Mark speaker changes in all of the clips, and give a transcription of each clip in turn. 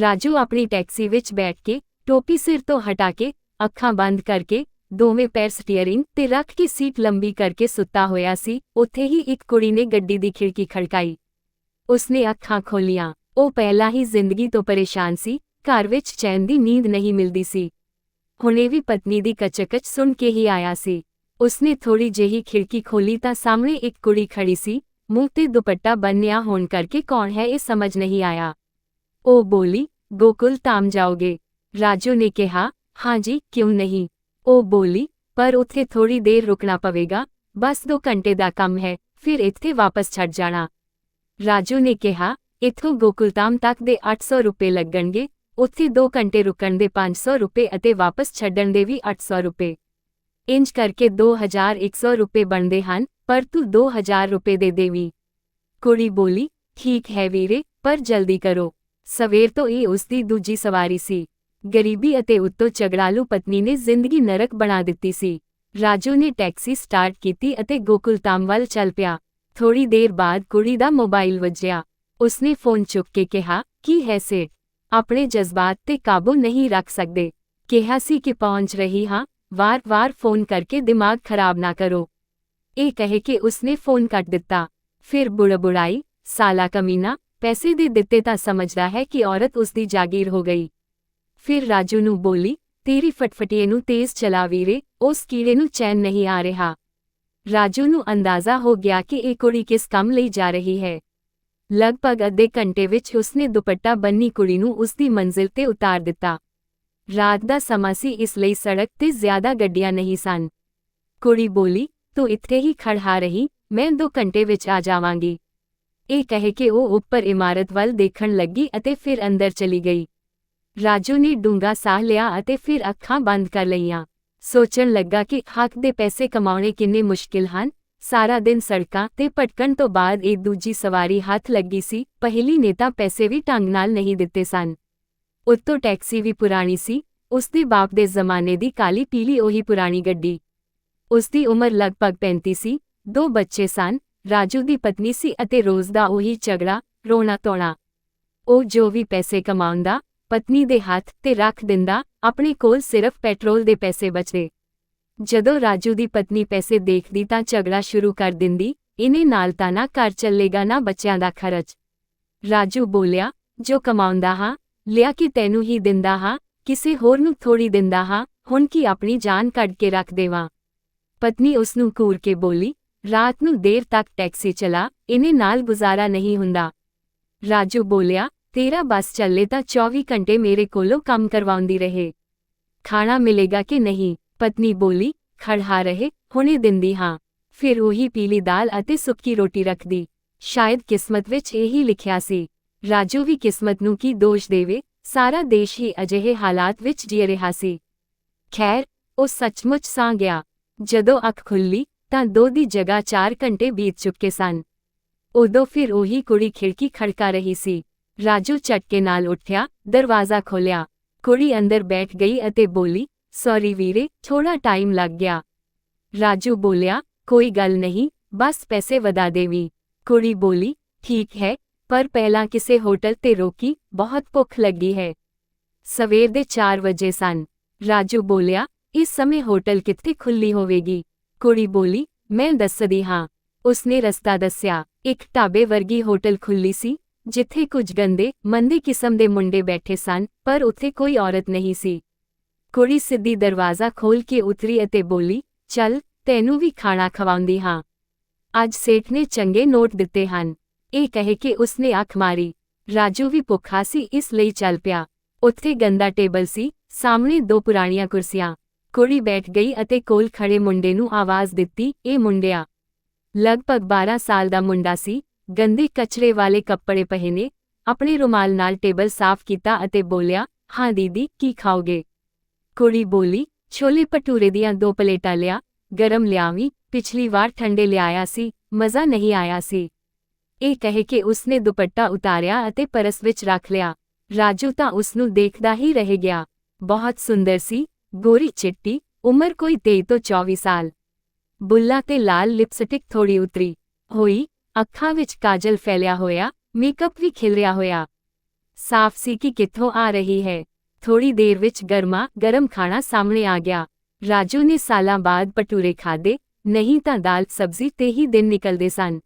Speaker 1: ਰਾਜੂ ਆਪਣੀ ਟੈਕਸੀ ਵਿੱਚ ਬੈਠ ਕੇ ਟੋਪੀ ਸਿਰ ਤੋਂ ਹਟਾ ਕੇ ਅੱਖਾਂ ਬੰਦ ਕਰਕੇ ਦੋਵੇਂ ਪੈਰ ਸਟੀਅਰਿੰਗ ਤੇ ਰੱਖ ਕੇ ਸੀਟ ਲੰਬੀ ਕਰਕੇ ਸੁੱਤਾ ਹੋਇਆ ਸੀ। ਉੱਥੇ ਹੀ ਇੱਕ ਕੁੜੀ ਨੇ ਗੱਡੀ ਦੀ ਖਿੜਕੀ ਖੜਕਾਈ। ਉਸਨੇ ਅੱਖਾਂ ਖੋਲ੍ਹੀਆਂ। ਉਹ ਪਹਿਲਾਂ ਹੀ ਜ਼ਿੰਦਗੀ ਤੋਂ ਪਰੇਸ਼ਾਨ ਸੀ, ਘਰ ਵਿੱਚ ਚੈਨ ਦੀ ਨੀਂਦ ਨਹੀਂ ਮਿਲਦੀ ਸੀ। ਹੁਣੇ ਵੀ ਪਤਨੀ ਦੀ ਕਚਕਚ ਸੁਣ ਕੇ ਹੀ ਆਇਆ ਸੀ। ਉਸਨੇ ਥੋੜੀ ਜਿਹੀ ਖਿੜਕੀ ਖੋਲ੍ਹੀ ਤਾਂ ਸਾਹਮਣੇ ਇੱਕ ਕੁੜੀ ਖੜੀ ਸੀ, ਮੂੰਹ ਤੇ ਦੁਪੱਟਾ ਬੰਨ੍ਹਿਆ ਹੋਣ ਕਰਕੇ ਕੌਣ ਹੈ ਇਹ ਸਮਝ ਨਹੀਂ ਆਇਆ। ਉਹ ਬੋਲੀ, ਗੋਕੁਲ ਧਾਮ ਜਾਓਗੇ? ਰਾਜੂ ਨੇ ਕਿਹਾ, ਹਾਂ ਜੀ, ਕਿਉਂ ਨਹੀਂ। ਉਹ ਬੋਲੀ, ਪਰ ਉੱਥੇ ਥੋੜੀ ਦੇਰ ਰੁਕਣਾ ਪਵੇਗਾ, ਬਸ 2 ਘੰਟੇ ਦਾ ਕੰਮ ਹੈ, ਫਿਰ ਇੱਥੇ ਵਾਪਸ ਛੱਡ ਜਾਣਾ। ਰਾਜੂ ਨੇ ਕਿਹਾ, ਇੱਥੋਂ ਗੋਕੁਲਧਾਮ ਤੱਕ ਦੇ 800 ਰੁਪਏ ਲੱਗਣਗੇ, ਉੱਥੇ 2 ਘੰਟੇ ਰੁਕਣ ਦੇ 500 ਰੁਪਏ ਅਤੇ ਵਾਪਸ ਛੱਡਣ ਦੇ ਵੀ 800 ਰੁਪਏ। ਇੰਜ ਕਰਕੇ 2100 ਰੁਪਏ ਬਣਦੇ ਹਨ, ਪਰ ਤੂੰ 2000 ਰੁਪਏ ਦੇ ਦੇਵੀਂ। ਕੁੜੀ ਬੋਲੀ, ਠੀਕ ਹੈ ਵੀਰੇ, ਪਰ ਜਲਦੀ ਕਰੋ। ਸਵੇਰ ਤੋਂ ਇਹ ਉਸਦੀ ਦੂਜੀ ਸਵਾਰੀ ਸੀ। ਗਰੀਬੀ ਅਤੇ ਉੱਤੋਂ ਝਗੜਾਲੂ ਪਤਨੀ ਨੇ ਜ਼ਿੰਦਗੀ ਨਰਕ ਬਣਾ ਦਿੱਤੀ ਸੀ। ਰਾਜੂ ਨੇ ਟੈਕਸੀ ਸਟਾਰਟ ਕੀਤੀ ਅਤੇ ਗੋਕੁਲਧਾਮ ਵੱਲ ਚੱਲ ਪਿਆ। ਥੋੜੀ ਦੇਰ ਬਾਅਦ ਕੁੜੀ ਦਾ ਮੋਬਾਈਲ ਵੱਜਿਆ। ਉਸਨੇ ਫੋਨ ਚੁੱਕ ਕੇ ਕਿਹਾ, ਕੀ ਹੈ ਸੇਠ? ਆਪਣੇ ਜਜ਼ਬਾਤ ਤੇ ਕਾਬੂ ਨਹੀਂ ਰੱਖ ਸਕਦੇ। ਕਿਹਾ ਸੀ ਕਿ ਪਹੁੰਚ ਰਹੀ ਹਾਂ, ਵਾਰ-ਵਾਰ ਫੋਨ ਕਰਕੇ ਦਿਮਾਗ ਖਰਾਬ ਨਾ ਕਰੋ। ਇਹ ਕਹਿ ਕੇ ਉਸਨੇ ਫੋਨ ਕੱਟ ਦਿੱਤਾ। ਫਿਰ ਬੁੜਬੁੜਾਈ, ਸਾਲਾ ਕਮੀਨਾ, ਪੈਸੇ ਦੇ ਦਿੱਤੇ ਤਾਂ ਸਮਝਦਾ ਹੈ ਕਿ ਔਰਤ ਉਸਦੀ ਜਾਗੀਰ ਹੋ ਗਈ। ਫਿਰ ਰਾਜੂ ਨੂੰ ਬੋਲੀ, ਤੇਰੀ ਫਟਫਟੀਏ ਨੂੰ ਤੇਜ਼ ਚਲਾ ਵੀਰੇ, ਉਸ ਕੀੜੇ ਨੂੰ ਚੈਨ ਨਹੀਂ ਆ ਰਿਹਾ। ਰਾਜੂ ਨੂੰ ਅੰਦਾਜ਼ਾ ਹੋ ਗਿਆ ਕਿ ਇਹ ਕੁੜੀ ਕਿਸ ਕੰਮ ਲਈ ਜਾ ਰਹੀ ਹੈ। ਲਗਭਗ ਅੱਧੇ ਘੰਟੇ ਵਿੱਚ ਉਸਨੇ ਦੁਪੱਟਾ ਬੰਨੀ ਕੁੜੀ ਨੂੰ ਉਸਦੀ ਮੰਜ਼ਿਲ ਤੇ ਉਤਾਰ ਦਿੱਤਾ। ਰਾਤ ਦਾ ਸਮਾਂ ਸੀ, ਇਸ ਲਈ ਸੜਕ ਤੇ ਜ਼ਿਆਦਾ ਗੱਡੀਆਂ ਨਹੀਂ ਸਨ। ਕੁੜੀ ਬੋਲੀ, ਤੂੰ ਇੱਥੇ ਹੀ ਖੜ੍ਹਾ ਰਹੀ, ਮੈਂ 2 ਘੰਟੇ ਵਿੱਚ ਆ ਜਾਵਾਂਗੀ। ਇਹ ਕਹਿ ਕੇ ਉਹ ਉੱਪਰ ਇਮਾਰਤ ਵੱਲ ਦੇਖਣ ਲੱਗੀ ਅਤੇ ਫਿਰ ਅੰਦਰ ਚਲੀ ਗਈ। ਰਾਜੂ ਨੇ ਡੂੰਘਾ ਸਾਹ ਲਿਆ ਅਤੇ ਫਿਰ ਅੱਖਾਂ ਬੰਦ ਕਰ ਲਈਆਂ। ਸੋਚਣ ਲੱਗਾ ਕਿ ਹੱਕ ਦੇ ਪੈਸੇ ਕਮਾਉਣੇ ਕਿੰਨੇ ਮੁਸ਼ਕਿਲ ਹਨ। ਸਾਰਾ ਦਿਨ ਸੜਕਾਂ ਤੇ ਭਟਕਣ ਤੋਂ ਬਾਅਦ ਇਹ ਦੂਜੀ ਸਵਾਰੀ ਹੱਥ ਲੱਗੀ ਸੀ। ਪਹਿਲੀ ਨੇ ਤਾਂ ਪੈਸੇ ਵੀ ਢੰਗ ਨਾਲ ਨਹੀਂ ਦਿੱਤੇ ਸਨ। ਉੱਤੋਂ ਟੈਕਸੀ ਵੀ ਪੁਰਾਣੀ ਸੀ, ਉਸਦੇ ਬਾਪ ਦੇ ਜ਼ਮਾਨੇ ਦੀ ਕਾਲੀ ਪੀਲੀ ਉਹੀ ਪੁਰਾਣੀ ਗੱਡੀ। ਉਸਦੀ ਉਮਰ ਲਗਭਗ 35 ਸੀ, 2 ਬੱਚੇ ਸਨ, ਰਾਜੂ ਦੀ ਪਤਨੀ ਸੀ ਅਤੇ ਰੋਜ਼ ਦਾ ਉਹੀ ਝਗੜਾ, ਰੋਣਾ ਧੋਣਾ। ਉਹ ਜੋ ਵੀ ਪੈਸੇ ਕਮਾਉਂਦਾ, ਪਤਨੀ ਦੇ ਹੱਥ ਤੇ ਰੱਖ ਦਿੰਦਾ, ਆਪਣੇ ਕੋਲ ਸਿਰਫ ਪੈਟਰੋਲ ਦੇ ਪੈਸੇ ਬਚਦੇ। ਜਦੋਂ ਰਾਜੂ ਦੀ ਪਤਨੀ ਪੈਸੇ ਦੇਖਦੀ ਤਾਂ ਝਗੜਾ ਸ਼ੁਰੂ ਕਰ ਦਿੰਦੀ, ਇਹਨੇ ਨਾਲ ਤਾਂ ਨਾ ਘਰ ਚੱਲੇਗਾ ਨਾ ਬੱਚਿਆਂ ਦਾ ਖਰਚ। ਰਾਜੂ ਬੋਲਿਆ, ਜੋ ਕਮਾਉਂਦਾ ਹਾਂ, ਲਿਆ ਕੇ ਤੈਨੂੰ ਹੀ ਦਿੰਦਾ ਹਾਂ, ਕਿਸੇ ਹੋਰ ਨੂੰ ਥੋੜੀ ਦਿੰਦਾ ਹਾਂ, ਹੁਣ ਕੀ ਆਪਣੀ ਜਾਨ ਕੱਢ ਕੇ ਰੱਖ ਦੇਵਾਂ। ਪਤਨੀ ਉਸਨੂੰ ਘੂਰ ਕੇ ਬੋਲੀ, ਰਾਤ ਨੂੰ ਦੇਰ ਤੱਕ ਟੈਕਸੀ ਚਲਾ, ਇਹਨੇ ਨਾਲ ਗੁਜ਼ਾਰਾ ਨਹੀਂ ਹੁੰਦਾ। ਰਾਜੂ ਬੋਲਿਆ, ਤੇਰਾ ਬਸ ਚੱਲੇ ਤਾਂ 24 ਘੰਟੇ ਮੇਰੇ ਕੋਲੋਂ ਕੰਮ ਕਰਵਾਉਂਦੀ ਰਹੇ। ਖਾਣਾ ਮਿਲੇਗਾ ਕਿ ਨਹੀਂ? ਪਤਨੀ ਬੋਲੀ, ਖੜ੍ਹਾ ਰਹੇ, ਹੁਣੇ ਦਿੰਦੀ ਹਾਂ। ਫਿਰ ਉਹੀ ਪੀਲੀ ਦਾਲ ਅਤੇ ਸੁੱਕੀ ਰੋਟੀ ਰੱਖਦੀ। ਸ਼ਾਇਦ ਕਿਸਮਤ ਵਿੱਚ ਇਹੀ ਲਿਖਿਆ ਸੀ। ਰਾਜੂ ਵੀ ਕਿਸਮਤ ਨੂੰ ਕੀ ਦੋਸ਼ ਦੇਵੇ, ਸਾਰਾ ਦੇਸ਼ ਹੀ ਅਜਿਹੇ ਹਾਲਾਤ ਵਿੱਚ ਜੀ ਰਿਹਾ ਸੀ। ਖੈਰ, ਉਹ ਸੱਚਮੁੱਚ ਸੌਂ ਗਿਆ। ਜਦੋਂ ਅੱਖ ਖੁੱਲ੍ਹੀ ਤਾਂ 2 ਦੀ ਜਗ੍ਹਾ 4 ਘੰਟੇ ਬੀਤ ਚੁੱਕੇ ਸਨ। ਉਦੋਂ ਫਿਰ ਉਹੀ ਕੁੜੀ ਖਿੜਕੀ ਖੜਕਾ ਰਹੀ ਸੀ। ਰਾਜੂ ਝਟਕੇ ਨਾਲ ਉੱਠਿਆ, ਦਰਵਾਜ਼ਾ ਖੋਲ੍ਹਿਆ। ਕੁੜੀ ਅੰਦਰ ਬੈਠ ਗਈ ਅਤੇ ਬੋਲੀ, ਸੌਰੀ ਵੀਰੇ, ਥੋੜਾ ਟਾਈਮ ਲੱਗ ਗਿਆ। ਰਾਜੂ ਬੋਲਿਆ, ਕੋਈ ਗੱਲ ਨਹੀਂ, ਬਸ ਪੈਸੇ ਵਧਾ ਦੇਵੀਂ। ਕੁੜੀ ਬੋਲੀ, ਠੀਕ ਹੈ, ਪਰ ਪਹਿਲਾਂ ਕਿਸੇ ਹੋਟਲ ਤੇ ਰੋਕੀ, ਬਹੁਤ ਭੁੱਖ ਲੱਗੀ ਹੈ। ਸਵੇਰ ਦੇ 4 ਵਜੇ ਸਨ। ਰਾਜੂ ਬੋਲਿਆ, ਇਸ ਸਮੇਂ ਹੋਟਲ ਕਿੱਥੇ ਖੁੱਲ੍ਹੀ ਹੋਵੇਗੀ? ਕੁੜੀ ਬੋਲੀ, ਮੈਂ ਦੱਸਦੀ ਹਾਂ। ਉਸਨੇ ਰਸਤਾ ਦੱਸਿਆ। ਇੱਕ ਢਾਬੇ ਵਰਗੀ ਹੋਟਲ ਖੁੱਲ੍ਹੀ ਸੀ, ਜਿੱਥੇ ਕੁਝ ਗੰਦੇ, ਮੰਦੇ ਕਿਸਮ ਦੇ ਮੁੰਡੇ ਬੈਠੇ ਸਨ, ਪਰ ਉੱਥੇ ਕੋਈ ਔਰਤ ਨਹੀਂ ਸੀ। ਕੁੜੀ ਸਿੱਧੀ ਦਰਵਾਜ਼ਾ ਖੋਲ੍ਹ ਕੇ ਉਤਰੀ ਅਤੇ ਬੋਲੀ, ਚੱਲ, ਤੈਨੂੰ ਵੀ ਖਾਣਾ ਖਵਾਉਂਦੀ ਹਾਂ। ਅੱਜ ਸੇਠ ਨੇ ਚੰਗੇ ਨੋਟ ਦਿੱਤੇ ਹਨ। ਇਹ ਕਹਿ ਕੇ ਉਸਨੇ ਅੱਖ ਮਾਰੀ। ਰਾਜੂ ਵੀ ਭੁੱਖਾ ਸੀ, ਇਸ ਲਈ ਚੱਲ ਪਿਆ। ਉੱਥੇ ਗੰਦਾ ਟੇਬਲ ਸੀ, ਸਾਹਮਣੇ 2 ਪੁਰਾਣੀਆਂ ਕੁਰਸੀਆਂ। ਕੁੜੀ ਬੈਠ ਗਈ ਅਤੇ ਕੋਲ ਖੜੇ ਮੁੰਡੇ ਨੂੰ ਆਵਾਜ਼ ਦਿੱਤੀ, ਇਹ ਮੁੰਡਿਆ। ਲਗਭਗ 12 ਸਾਲ ਦਾ ਮੁੰਡਾ ਸੀ, ਗੰਦੇ ਕਚਰੇ ਵਾਲੇ ਕੱਪੜੇ ਪਹਿਨੇ, ਆਪਣੇ ਰੁਮਾਲ ਨਾਲ ਟੇਬਲ ਸਾਫ਼ ਕੀਤਾ ਅਤੇ ਬੋਲਿਆ, ਹਾਂ ਦੀਦੀ, ਕੀ ਖਾਓਗੇ? ਕੁੜੀ ਬੋਲੀ, ਛੋਲੇ ਭਟੂਰੇ ਦੀਆਂ 2 ਪਲੇਟਾਂ ਲਿਆ, ਗਰਮ ਲਿਆਵੀਂ, ਪਿਛਲੀ ਵਾਰ ਠੰਡੇ ਲਿਆਇਆ ਸੀ, ਮਜ਼ਾ ਨਹੀਂ ਆਇਆ ਸੀ। ਇਹ ਕਹਿ ਕੇ ਉਸਨੇ ਦੁਪੱਟਾ ਉਤਾਰਿਆ ਅਤੇ ਪਰਸ ਵਿੱਚ ਰੱਖ ਲਿਆ। ਰਾਜੂ ਤਾਂ ਉਸਨੂੰ ਦੇਖਦਾ ਹੀ ਰਹਿ ਗਿਆ। ਬਹੁਤ ਸੁੰਦਰ ਸੀ, ਗੋਰੀ ਚਿੱਟੀ, ਉਮਰ ਕੋਈ 23 ਤੋਂ 24 ਸਾਲ। ਬੁੱਲ੍ਹਾਂ ਤੇ ਲਾਲ ਲਿਪਸਟਿਕ ਥੋੜੀ ਉਤਰੀ ਹੋਈ, ਅੱਖਾਂ ਵਿੱਚ ਕਾਜਲ ਫੈਲਿਆ ਹੋਇਆ, ਮੇਕਅਪ ਵੀ ਖਿਲਰਿਆ ਹੋਇਆ। ਸਾਫ਼ ਸੀ ਕਿ ਕਿੱਥੋਂ ਆ ਰਹੀ ਹੈ। ਥੋੜੀ ਦੇਰ ਵਿੱਚ ਗਰਮਾ ਗਰਮ ਖਾਣਾ ਸਾਹਮਣੇ ਆ ਗਿਆ। ਰਾਜੂ ਨੇ ਸਾਲਾਂ ਬਾਅਦ ਭਟੂਰੇ ਖਾਦੇ, ਨਹੀਂ ਤਾਂ ਦਾਲ ਸਬਜ਼ੀ ਤੇ ਹੀ ਦਿਨ ਨਿਕਲਦੇ ਸਨ।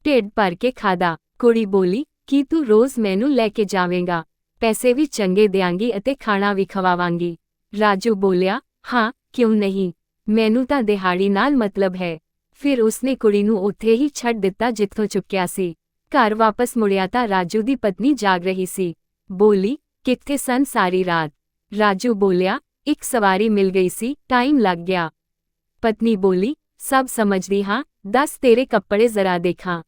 Speaker 1: ਢਿੱਡ ਭਰ ਕੇ ਖਾਦਾ। ਕੁੜੀ ਬੋਲੀ, ਕੀ ਤੂੰ ਰੋਜ਼ ਮੈਨੂੰ ਲੈ ਕੇ ਜਾਵੇਂਗਾ? ਪੈਸੇ ਵੀ ਚੰਗੇ ਦਿਆਂਗੀ ਅਤੇ ਖਾਣਾ ਵੀ ਖਵਾਵਾਂਗੀ। ਰਾਜੂ ਬੋਲਿਆ, ਹਾਂ, ਕਿਉਂ ਨਹੀਂ, ਮੈਨੂੰ ਤਾਂ ਦਿਹਾੜੀ ਨਾਲ ਮਤਲਬ ਹੈ। ਫਿਰ ਉਸਨੇ ਕੁੜੀ ਨੂੰ ਉੱਥੇ ਹੀ ਛੱਡ ਦਿੱਤਾ ਜਿੱਥੋਂ ਚੁੱਕਿਆ ਸੀ। ਘਰ ਵਾਪਸ ਮੁੜਿਆ ਤਾਂ ਰਾਜੂ ਦੀ ਪਤਨੀ ਜਾਗ ਰਹੀ ਸੀ। ਬੋਲੀ, ਕਿੱਥੇ ਸਨ ਸਾਰੀ ਰਾਤ? ਰਾਜੂ ਬੋਲਿਆ, ਇੱਕ ਸਵਾਰੀ ਮਿਲ ਗਈ ਸੀ, ਟਾਈਮ ਲੱਗ ਗਿਆ। ਪਤਨੀ ਬੋਲੀ, ਸਭ ਸਮਝਦੀ ਹਾਂ, ਦੱਸ ਤੇਰੇ ਕੱਪੜੇ ਜ਼ਰਾ ਦੇਖਾਂ।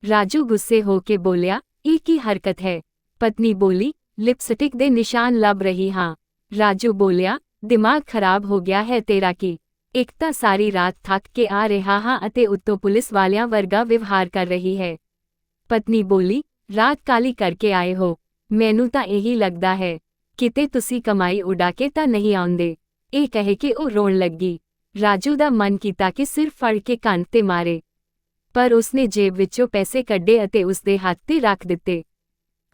Speaker 1: ਰਾਜੂ ਗੁੱਸੇ ਹੋ ਕੇ ਬੋਲਿਆ, ਇਹ ਕੀ ਹਰਕਤ ਹੈ? ਪਤਨੀ ਬੋਲੀ, ਲਿਪਸਟਿਕ ਦੇ ਨਿਸ਼ਾਨ ਲੱਭ ਰਹੀ ਹਾਂ। ਰਾਜੂ ਬੋਲਿਆ, ਦਿਮਾਗ ਖਰਾਬ ਹੋ ਗਿਆ ਹੈ ਤੇਰਾ ਕੀ? ਇੱਕ ਤਾਂ ਸਾਰੀ ਰਾਤ ਥੱਕ ਕੇ ਆ ਰਿਹਾ ਹਾਂ ਅਤੇ ਉੱਤੋਂ ਪੁਲਿਸ ਵਾਲਿਆਂ ਵਰਗਾ ਵਿਵਹਾਰ ਕਰ ਰਹੀ ਹੈ। ਪਤਨੀ ਬੋਲੀ, ਰਾਤ ਕਾਲੀ ਕਰਕੇ ਆਏ ਹੋ, ਮੈਨੂੰ ਤਾਂ ਇਹੀ ਲੱਗਦਾ ਹੈ, ਕਿਤੇ ਤੁਸੀਂ ਕਮਾਈ ਉਡਾ ਕੇ ਤਾਂ ਨਹੀਂ ਆਉਂਦੇ। ਇਹ ਕਹਿ ਕੇ ਉਹ ਰੋਣ ਲੱਗੀ। ਰਾਜੂ ਦਾ ਮਨ ਕੀਤਾ ਕਿ ਸਿਰ ਫੜ ਕੇ ਕੰਨ ਤੇ ਮਾਰੇ, ਪਰ ਉਸਨੇ ਜੇਬ ਵਿੱਚੋਂ ਪੈਸੇ ਕੱਢੇ ਅਤੇ ਉਸਦੇ ਹੱਥ ਤੇ ਰੱਖ ਦਿੱਤੇ।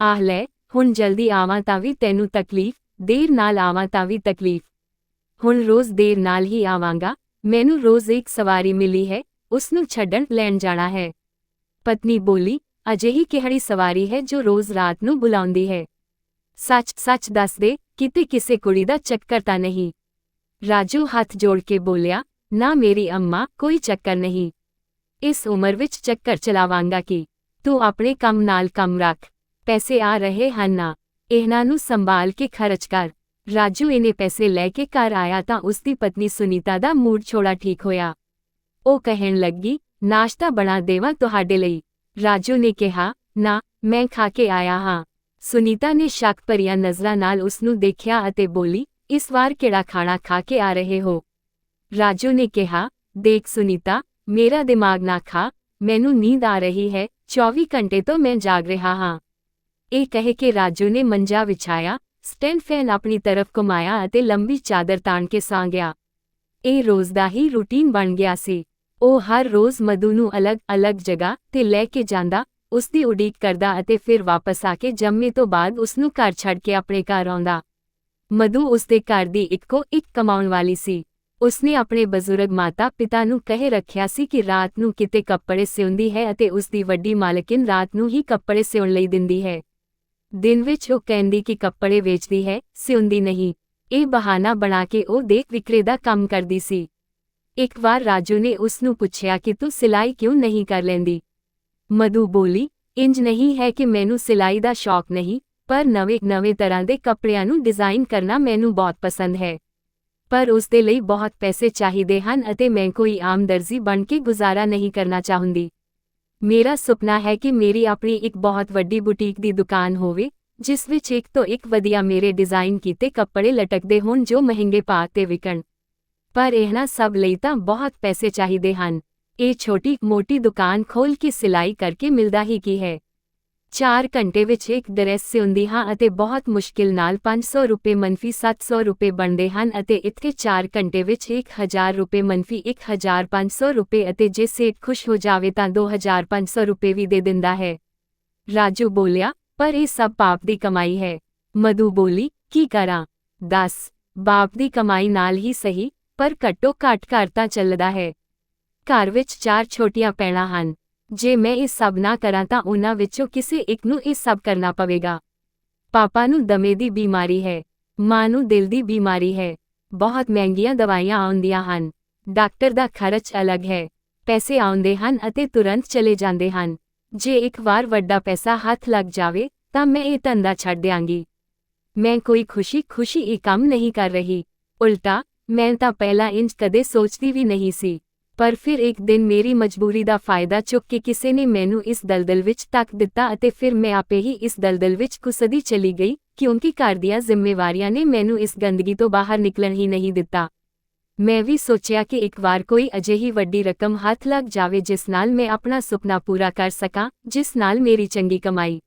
Speaker 1: ਆਹ ਲੈ, ਹੁਣ ਜਲਦੀ ਆਵਾਂ ਤਾਂ ਵੀ ਤੈਨੂੰ ਤਕਲੀਫ, ਦੇਰ ਨਾਲ ਆਵਾਂ ਤਾਂ ਵੀ ਤਕਲੀਫ। ਹੁਣ ਰੋਜ਼ ਦੇਰ ਨਾਲ ਹੀ ਆਵਾਂਗਾ, ਮੈਨੂੰ ਰੋਜ਼ ਇੱਕ ਸਵਾਰੀ ਮਿਲੀ ਹੈ, ਉਸਨੂੰ ਛੱਡਣ ਲੈਣ ਜਾਣਾ ਹੈ। ਪਤਨੀ ਬੋਲੀ, ਅਜਿਹੀ ਕਿਹੜੀ ਸਵਾਰੀ ਹੈ ਜੋ ਰੋਜ਼ ਰਾਤ ਨੂੰ ਬੁਲਾਉਂਦੀ ਹੈ? ਸੱਚ ਦੱਸ ਦੇ, ਕਿਤੇ ਕਿਸੇ ਕੁੜੀ ਦਾ ਚੱਕਰ ਤਾਂ ਨਹੀਂ? ਰਾਜੂ ਹੱਥ ਜੋੜ ਕੇ ਬੋਲਿਆ, ਨਾ ਮੇਰੀ ਅੰਮਾ, ਕੋਈ ਚੱਕਰ ਨਹੀਂ। ਇਸ ਉਮਰ ਵਿੱਚ ਚੱਕਰ ਚਲਾਵਾਂਗਾ ਕੀ? ਤੂੰ ਆਪਣੇ ਕੰਮ ਨਾਲ ਕੰਮ ਰੱਖ, ਪੈਸੇ ਆ ਰਹੇ ਹਨ ਨਾ, ਇਹਨਾਂ ਨੂੰ ਸੰਭਾਲ ਕੇ ਖਰਚ ਕਰ। ਰਾਜੂ ਇਹਨੇ ਪੈਸੇ ਲੈ ਕੇ ਘਰ ਆਇਆ ਤਾਂ ਉਸਦੀ ਪਤਨੀ ਸੁਨੀਤਾ ਦਾ ਮੂਡ ਥੋੜਾ ਠੀਕ ਹੋਇਆ। ਉਹ ਕਹਿਣ ਲੱਗੀ, ਨਾਸ਼ਤਾ ਬਣਾ ਦੇਵਾਂ ਤੁਹਾਡੇ ਲਈ? ਰਾਜੂ ਨੇ ਕਿਹਾ, ਨਾ, ਮੈਂ ਖਾ ਕੇ ਆਇਆ ਹਾਂ। ਸੁਨੀਤਾ ਨੇ ਸ਼ੱਕ ਭਰੀਆਂ ਨਜ਼ਰਾਂ ਨਾਲ ਉਸਨੂੰ ਦੇਖਿਆ ਅਤੇ ਬੋਲੀ, ਇਸ ਵਾਰ ਕਿਹੜਾ ਖਾਣਾ ਖਾ ਕੇ ਆ ਰਹੇ ਹੋ? ਰਾਜੂ ਨੇ ਕਿਹਾ, ਦੇਖ ਸੁਨੀਤਾ, ਮੇਰਾ ਦਿਮਾਗ ਨਾ ਖਾ, ਮੈਨੂੰ ਨੀਂਦ ਆ ਰਹੀ ਹੈ, 24 ਘੰਟੇ ਤੋਂ ਮੈਂ ਜਾਗ ਰਿਹਾ ਹਾਂ। ਇਹ ਕਹਿ ਕੇ ਰਾਜੂ ਨੇ ਮੰਜਾ ਵਿਛਾਇਆ, ਸਟੈਂਡ ਫੈਨ ਆਪਣੀ ਤਰਫ ਘੁਮਾਇਆ ਅਤੇ ਲੰਬੀ ਚਾਦਰ ਤਾਣ ਕੇ ਸੌਂ ਗਿਆ। ਇਹ ਰੋਜ਼ ਦਾ ਹੀ ਰੂਟੀਨ ਬਣ ਗਿਆ ਸੀ। ਉਹ ਹਰ ਰੋਜ਼ ਮਧੂ ਨੂੰ ਅਲੱਗ-ਅਲੱਗ ਜਗ੍ਹਾ ਤੇ ਲੈ ਕੇ ਜਾਂਦਾ, ਉਸਦੀ ਉਡੀਕ ਕਰਦਾ ਅਤੇ ਫਿਰ ਵਾਪਸ ਆ ਕੇ ਜੰਮੇ ਤੋਂ ਬਾਅਦ ਉਸਨੂੰ ਘਰ ਛੱਡ ਕੇ ਆਪਣੇ ਘਰ ਆਉਂਦਾ। ਮਧੂ ਉਸਦੇ ਘਰ ਦੀ ਇੱਕੋ ਇੱਕ ਕਮਾਉਣ ਵਾਲੀ ਸੀ। ਉਸਨੇ ਆਪਣੇ ਬਜ਼ੁਰਗ ਮਾਤਾ-ਪਿਤਾ ਨੂੰ ਕਹਿ ਰੱਖਿਆ ਸੀ ਕਿ ਰਾਤ ਨੂੰ ਕਿਤੇ ਕੱਪੜੇ ਸਿਉਂਦੀ ਹੈ ਅਤੇ ਉਸਦੀ ਵੱਡੀ ਮਾਲਕਿਨ ਰਾਤ ਨੂੰ ਹੀ ਕੱਪੜੇ ਸਿਉਣ ਲਈ ਦਿੰਦੀ ਹੈ। ਦਿਨ ਵਿੱਚ ਉਹ ਕਹਿੰਦੀ ਕਿ ਕੱਪੜੇ ਵੇਚਦੀ ਹੈ, ਸਿਉਂਦੀ ਨਹੀਂ। ਇਹ ਬਹਾਨਾ ਬਣਾ ਕੇ ਉਹ ਦੇਖ ਵਿਕਰੇ ਦਾ ਕੰਮ ਕਰਦੀ ਸੀ। ਇੱਕ ਵਾਰ ਰਾਜੂ ਨੇ ਉਸਨੂੰ ਪੁੱਛਿਆ ਕਿ ਤੂੰ ਸਿਲਾਈ ਕਿਉਂ ਨਹੀਂ ਕਰ ਲੈਂਦੀ? ਮਧੂ ਬੋਲੀ, ਇੰਜ ਨਹੀਂ ਹੈ ਕਿ ਮੈਨੂੰ ਸਿਲਾਈ ਦਾ ਸ਼ੌਕ ਨਹੀਂ, ਪਰ ਨਵੇਂ ਤਰ੍ਹਾਂ ਦੇ ਕੱਪੜਿਆਂ ਨੂੰ ਡਿਜ਼ਾਈਨ ਕਰਨਾ ਮੈਨੂੰ ਬਹੁਤ ਪਸੰਦ ਹੈ। ਪਰ ਉਸਦੇ ਲਈ ਬਹੁਤ ਪੈਸੇ ਚਾਹੀਦੇ ਹਨ ਅਤੇ ਮੈਂ ਕੋਈ ਆਮ ਦਰਜ਼ੀ ਬਣ ਕੇ ਗੁਜ਼ਾਰਾ ਨਹੀਂ ਕਰਨਾ ਚਾਹੁੰਦੀ। ਮੇਰਾ ਸੁਪਨਾ ਹੈ ਕਿ ਮੇਰੀ ਆਪਣੀ ਇੱਕ ਬਹੁਤ ਵੱਡੀ ਬੁਟੀਕ ਦੀ ਦੁਕਾਨ ਹੋਵੇ, ਜਿਸ ਵਿੱਚ ਇੱਕ ਤੋਂ ਇੱਕ ਵਧੀਆ ਮੇਰੇ ਡਿਜ਼ਾਈਨ ਕੀਤੇ ਕੱਪੜੇ ਲਟਕਦੇ ਹੋਣ ਜੋ ਮਹਿੰਗੇ ਭਾਅ ਤੇ ਵਿਕਣ। ਪਰ ਇਹਨਾਂ ਸਭ ਲਈ ਤਾਂ ਬਹੁਤ ਪੈਸੇ ਚਾਹੀਦੇ ਹਨ। ਇਹ ਛੋਟੀ-ਮੋਟੀ ਦੁਕਾਨ ਖੋਲ੍ਹ ਕੇ ਸਿਲਾਈ ਕਰਕੇ ਮਿਲਦਾ ਹੀ ਕੀ ਹੈ। 4 ਘੰਟੇ ਵਿੱਚ ਇੱਕ ਡਰੈਸ ਸਿਉਂਦੀ ਹਾਂ ਅਤੇ ਬਹੁਤ ਮੁਸ਼ਕਿਲ ਨਾਲ 500 ਰੁਪਏ -700 ਰੁਪਏ ਬਣਦੇ ਹਨ ਅਤੇ ਇੱਥੇ 4 ਘੰਟੇ ਵਿੱਚ 1000 ਰੁਪਏ -1500 ਰੁਪਏ ਅਤੇ ਜੇ ਸੇਠ ਖੁਸ਼ ਹੋ ਜਾਵੇ ਤਾਂ 2500 ਰੁਪਏ ਵੀ ਦੇ ਦਿੰਦਾ ਹੈ। ਰਾਜੂ ਬੋਲਿਆ, ਪਰ ਇਹ ਸਭ ਬਾਪ ਦੀ ਕਮਾਈ ਹੈ। ਮਧੂ ਬੋਲੀ, ਕੀ ਕਰਾਂ? ਦੱਸ, ਬਾਪ ਦੀ ਕਮਾਈ ਨਾਲ ਹੀ ਸਹੀ, ਪਰ ਘੱਟੋ ਘੱਟ ਘਰ ਤਾਂ ਚੱਲਦਾ ਹੈ। ਘਰ ਵਿੱਚ 4 ਛੋਟੀਆਂ ਭੈਣਾਂ ਹਨ। ਜੇ ਮੈਂ ਇਹ ਸਭ ਨਾ ਕਰਾਂ ਤਾਂ ਉਹਨਾਂ ਵਿੱਚੋਂ ਕਿਸੇ ਇੱਕ ਨੂੰ ਇਹ ਸਭ ਕਰਨਾ ਪਵੇਗਾ। ਪਾਪਾ ਨੂੰ ਦਮੇ ਦੀ ਬਿਮਾਰੀ ਹੈ, ਮਾਂ ਨੂੰ ਦਿਲ ਦੀ ਬਿਮਾਰੀ ਹੈ, ਬਹੁਤ ਮਹਿੰਗੀਆਂ ਦਵਾਈਆਂ ਆਉਂਦੀਆਂ ਹਨ, ਡਾਕਟਰ ਦਾ ਖਰਚ ਅਲੱਗ ਹੈ। ਪੈਸੇ ਆਉਂਦੇ ਹਨ ਅਤੇ ਤੁਰੰਤ ਚਲੇ ਜਾਂਦੇ ਹਨ। ਜੇ ਇੱਕ ਵਾਰ ਵੱਡਾ ਪੈਸਾ ਹੱਥ ਲੱਗ ਜਾਵੇ ਤਾਂ ਮੈਂ ਇਹ ਧੰਦਾ ਛੱਡ ਦਿਆਂਗੀ। ਮੈਂ ਕੋਈ ਖੁਸ਼ੀ ਇਹ ਕੰਮ ਨਹੀਂ ਕਰ ਰਹੀ। ਉਲਟਾ, ਮੈਂ ਤਾਂ ਪਹਿਲਾਂ ਇੰਜ ਕਦੇ ਸੋਚਦੀ ਵੀ ਨਹੀਂ ਸੀ। ਪਰ ਫਿਰ ਇੱਕ ਦਿਨ ਮੇਰੀ ਮਜਬੂਰੀ ਦਾ ਫਾਇਦਾ ਚੁੱਕ ਕੇ ਕਿਸੇ ਨੇ ਮੈਨੂੰ ਇਸ ਦਲਦਲ ਵਿੱਚ ਧੱਕ ਦਿੱਤਾ ਅਤੇ ਫਿਰ ਮੈਂ ਆਪੇ ਹੀ ਇਸ ਦਲਦਲ ਵਿੱਚ ਘੁਸਦੀ ਚਲੀ ਗਈ, ਕਿਉਂਕਿ ਘਰ ਦੀਆਂ ਜ਼ਿੰਮੇਵਾਰੀਆਂ ਨੇ ਮੈਨੂੰ ਇਸ ਗੰਦਗੀ ਤੋਂ ਬਾਹਰ ਨਿਕਲਣ ਹੀ ਨਹੀਂ ਦਿੱਤਾ। ਮੈਂ ਵੀ ਸੋਚਿਆ ਕਿ ਇੱਕ ਵਾਰ ਕੋਈ ਅਜਿਹੀ ਵੱਡੀ ਰਕਮ ਹੱਥ ਲੱਗ ਜਾਵੇ ਜਿਸ ਨਾਲ ਮੈਂ ਆਪਣਾ ਸੁਪਨਾ ਪੂਰਾ ਕਰ ਸਕਾਂ, ਜਿਸ ਨਾਲ ਮੇਰੀ ਚੰਗੀ ਕਮਾਈ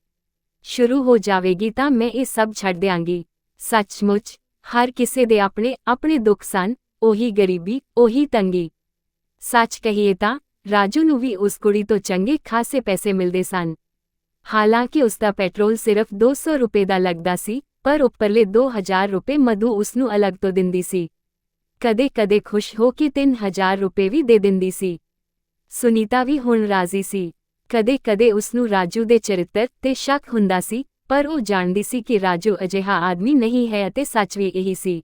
Speaker 1: ਸ਼ੁਰੂ ਹੋ ਜਾਵੇਗੀ ਤਾਂ ਮੈਂ ਇਹ ਸਭ ਛੱਡ ਦਿਆਂਗੀ। ਸੱਚਮੁੱਚ, ਹਰ ਕਿਸੇ ਦੇ ਆਪਣੇ ਦੁੱਖ ਸਨ, ਉਹੀ ਗਰੀਬੀ, ਉਹੀ ਤੰਗੀ। ਸੱਚ ਕਹੀਏ ਤਾਂ ਰਾਜੂ ਨੂੰ ਵੀ ਉਸ ਕੁੜੀ ਤੋਂ ਚੰਗੇ ਖਾਸੇ ਪੈਸੇ ਮਿਲਦੇ ਸਨ। ਹਾਲਾਂਕਿ ਉਸਦਾ ਪੈਟਰੋਲ ਸਿਰਫ 200 ਰੁਪਏ ਦਾ ਲੱਗਦਾ ਸੀ, ਪਰ ਉੱਪਰਲੇ 2000 ਰੁਪਏ ਮਧੂ ਉਸਨੂੰ ਅਲੱਗ ਤੋਂ ਦਿੰਦੀ ਸੀ। ਕਦੇ-ਕਦੇ ਖੁਸ਼ ਹੋ ਕੇ 3000 ਰੁਪਏ ਵੀ ਦੇ ਦਿੰਦੀ ਸੀ। ਸੁਨੀਤਾ ਵੀ ਹੁਣ ਰਾਜ਼ੀ ਸੀ। ਕਦੇ-ਕਦੇ ਉਸਨੂੰ ਰਾਜੂ ਦੇ ਚਰਿੱਤਰ ਤੇ ਸ਼ੱਕ ਹੁੰਦਾ ਸੀ, ਪਰ ਉਹ ਜਾਣਦੀ ਸੀ ਕਿ ਰਾਜੂ ਅਜਿਹਾ ਆਦਮੀ ਨਹੀਂ ਹੈ ਅਤੇ ਸੱਚ ਵੀ ਇਹੀ ਸੀ।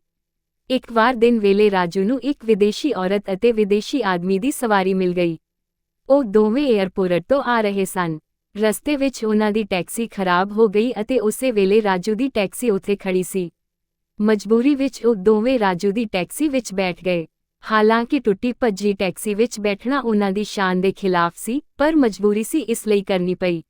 Speaker 1: ਇੱਕ ਵਾਰ ਦਿਨ ਵੇਲੇ ਰਾਜੂ ਨੂੰ ਇੱਕ ਵਿਦੇਸ਼ੀ ਔਰਤ ਅਤੇ ਵਿਦੇਸ਼ੀ ਆਦਮੀ ਦੀ ਸਵਾਰੀ ਮਿਲ ਗਈ। ਉਹ ਦੋਵੇਂ ਏਅਰਪੋਰਟ ਤੋਂ ਆ ਰਹੇ ਸਨ। ਰਸਤੇ ਵਿੱਚ ਉਹਨਾਂ ਦੀ ਟੈਕਸੀ ਖਰਾਬ ਹੋ ਗਈ ਅਤੇ ਉਸੇ ਵੇਲੇ ਰਾਜੂ ਦੀ ਟੈਕਸੀ ਉੱਥੇ ਖੜੀ ਸੀ। ਮਜਬੂਰੀ ਵਿੱਚ ਉਹ ਦੋਵੇਂ ਰਾਜੂ ਦੀ ਟੈਕਸੀ ਵਿੱਚ ਬੈਠ ਗਏ। ਹਾਲਾਂਕਿ ਟੁੱਟੀ ਭੱਜੀ ਟੈਕਸੀ ਵਿੱਚ ਬੈਠਣਾ ਉਹਨਾਂ ਦੀ ਸ਼ਾਨ ਦੇ ਖਿਲਾਫ ਸੀ, ਪਰ ਮਜਬੂਰੀ ਸੀ, ਇਸ ਲਈ ਕਰਨੀ ਪਈ।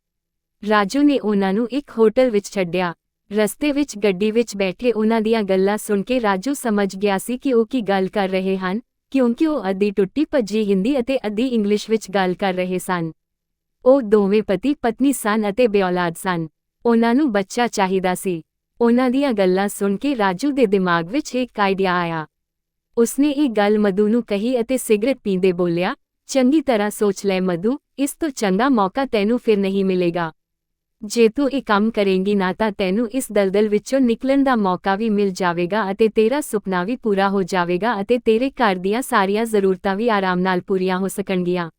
Speaker 1: ਰਾਜੂ ਨੇ ਉਹਨਾਂ ਨੂੰ ਇੱਕ ਹੋਟਲ ਵਿੱਚ ਛੱਡਿਆ। ਰਸਤੇ ਵਿੱਚ ਗੱਡੀ ਵਿੱਚ ਬੈਠੇ ਉਹਨਾਂ ਦੀਆਂ ਗੱਲਾਂ ਸੁਣ ਕੇ ਰਾਜੂ ਸਮਝ ਗਿਆ ਸੀ ਕਿ ਉਹ ਕੀ ਗੱਲ ਕਰ ਰਹੇ ਹਨ, ਕਿਉਂਕਿ ਉਹ ਅੱਧੀ ਟੁੱਟੀ ਭੱਜੀ ਹਿੰਦੀ ਅਤੇ ਅੱਧੀ ਇੰਗਲਿਸ਼ ਵਿੱਚ ਗੱਲ ਕਰ ਰਹੇ ਸਨ। ਉਹ ਦੋਵੇਂ ਪਤੀ ਪਤਨੀ ਸਨ ਅਤੇ ਬੇਔਲਾਦ ਸਨ। ਉਹਨਾਂ ਨੂੰ ਬੱਚਾ ਚਾਹੀਦਾ ਸੀ। ਉਹਨਾਂ ਦੀਆਂ ਗੱਲਾਂ ਸੁਣ ਕੇ ਰਾਜੂ ਦੇ ਦਿਮਾਗ ਵਿੱਚ ਇੱਕ ਆਈਡੀਆ ਆਇਆ। ਉਸਨੇ ਇਹ ਗੱਲ ਮਧੂ ਨੂੰ ਕਹੀ ਅਤੇ ਸਿਗਰਟ ਪੀਂਦੇ ਬੋਲਿਆ, ਚੰਗੀ ਤਰ੍ਹਾਂ ਸੋਚ ਲੈ ਮਧੂ, ਇਸ ਤੋਂ ਚੰਗਾ ਮੌਕਾ ਤੈਨੂੰ ਫਿਰ ਨਹੀਂ ਮਿਲੇਗਾ। ਜੇ ਤੂੰ ਇਹ ਕੰਮ ਕਰੇਂਗੀ ਨਾ ਤਾਂ ਤੈਨੂੰ ਇਸ ਦਲਦਲ ਵਿੱਚੋਂ ਨਿਕਲਣ ਦਾ ਮੌਕਾ ਵੀ ਮਿਲ ਜਾਵੇਗਾ ਅਤੇ ਤੇਰਾ ਸੁਪਨਾ ਵੀ ਪੂਰਾ ਹੋ ਜਾਵੇਗਾ ਅਤੇ ਤੇਰੇ ਘਰ ਦੀਆਂ ਸਾਰੀਆਂ ਜ਼ਰੂਰਤਾਂ ਵੀ ਆਰਾਮ ਨਾਲ ਪੂਰੀਆਂ ਹੋ ਸਕਣਗੀਆਂ।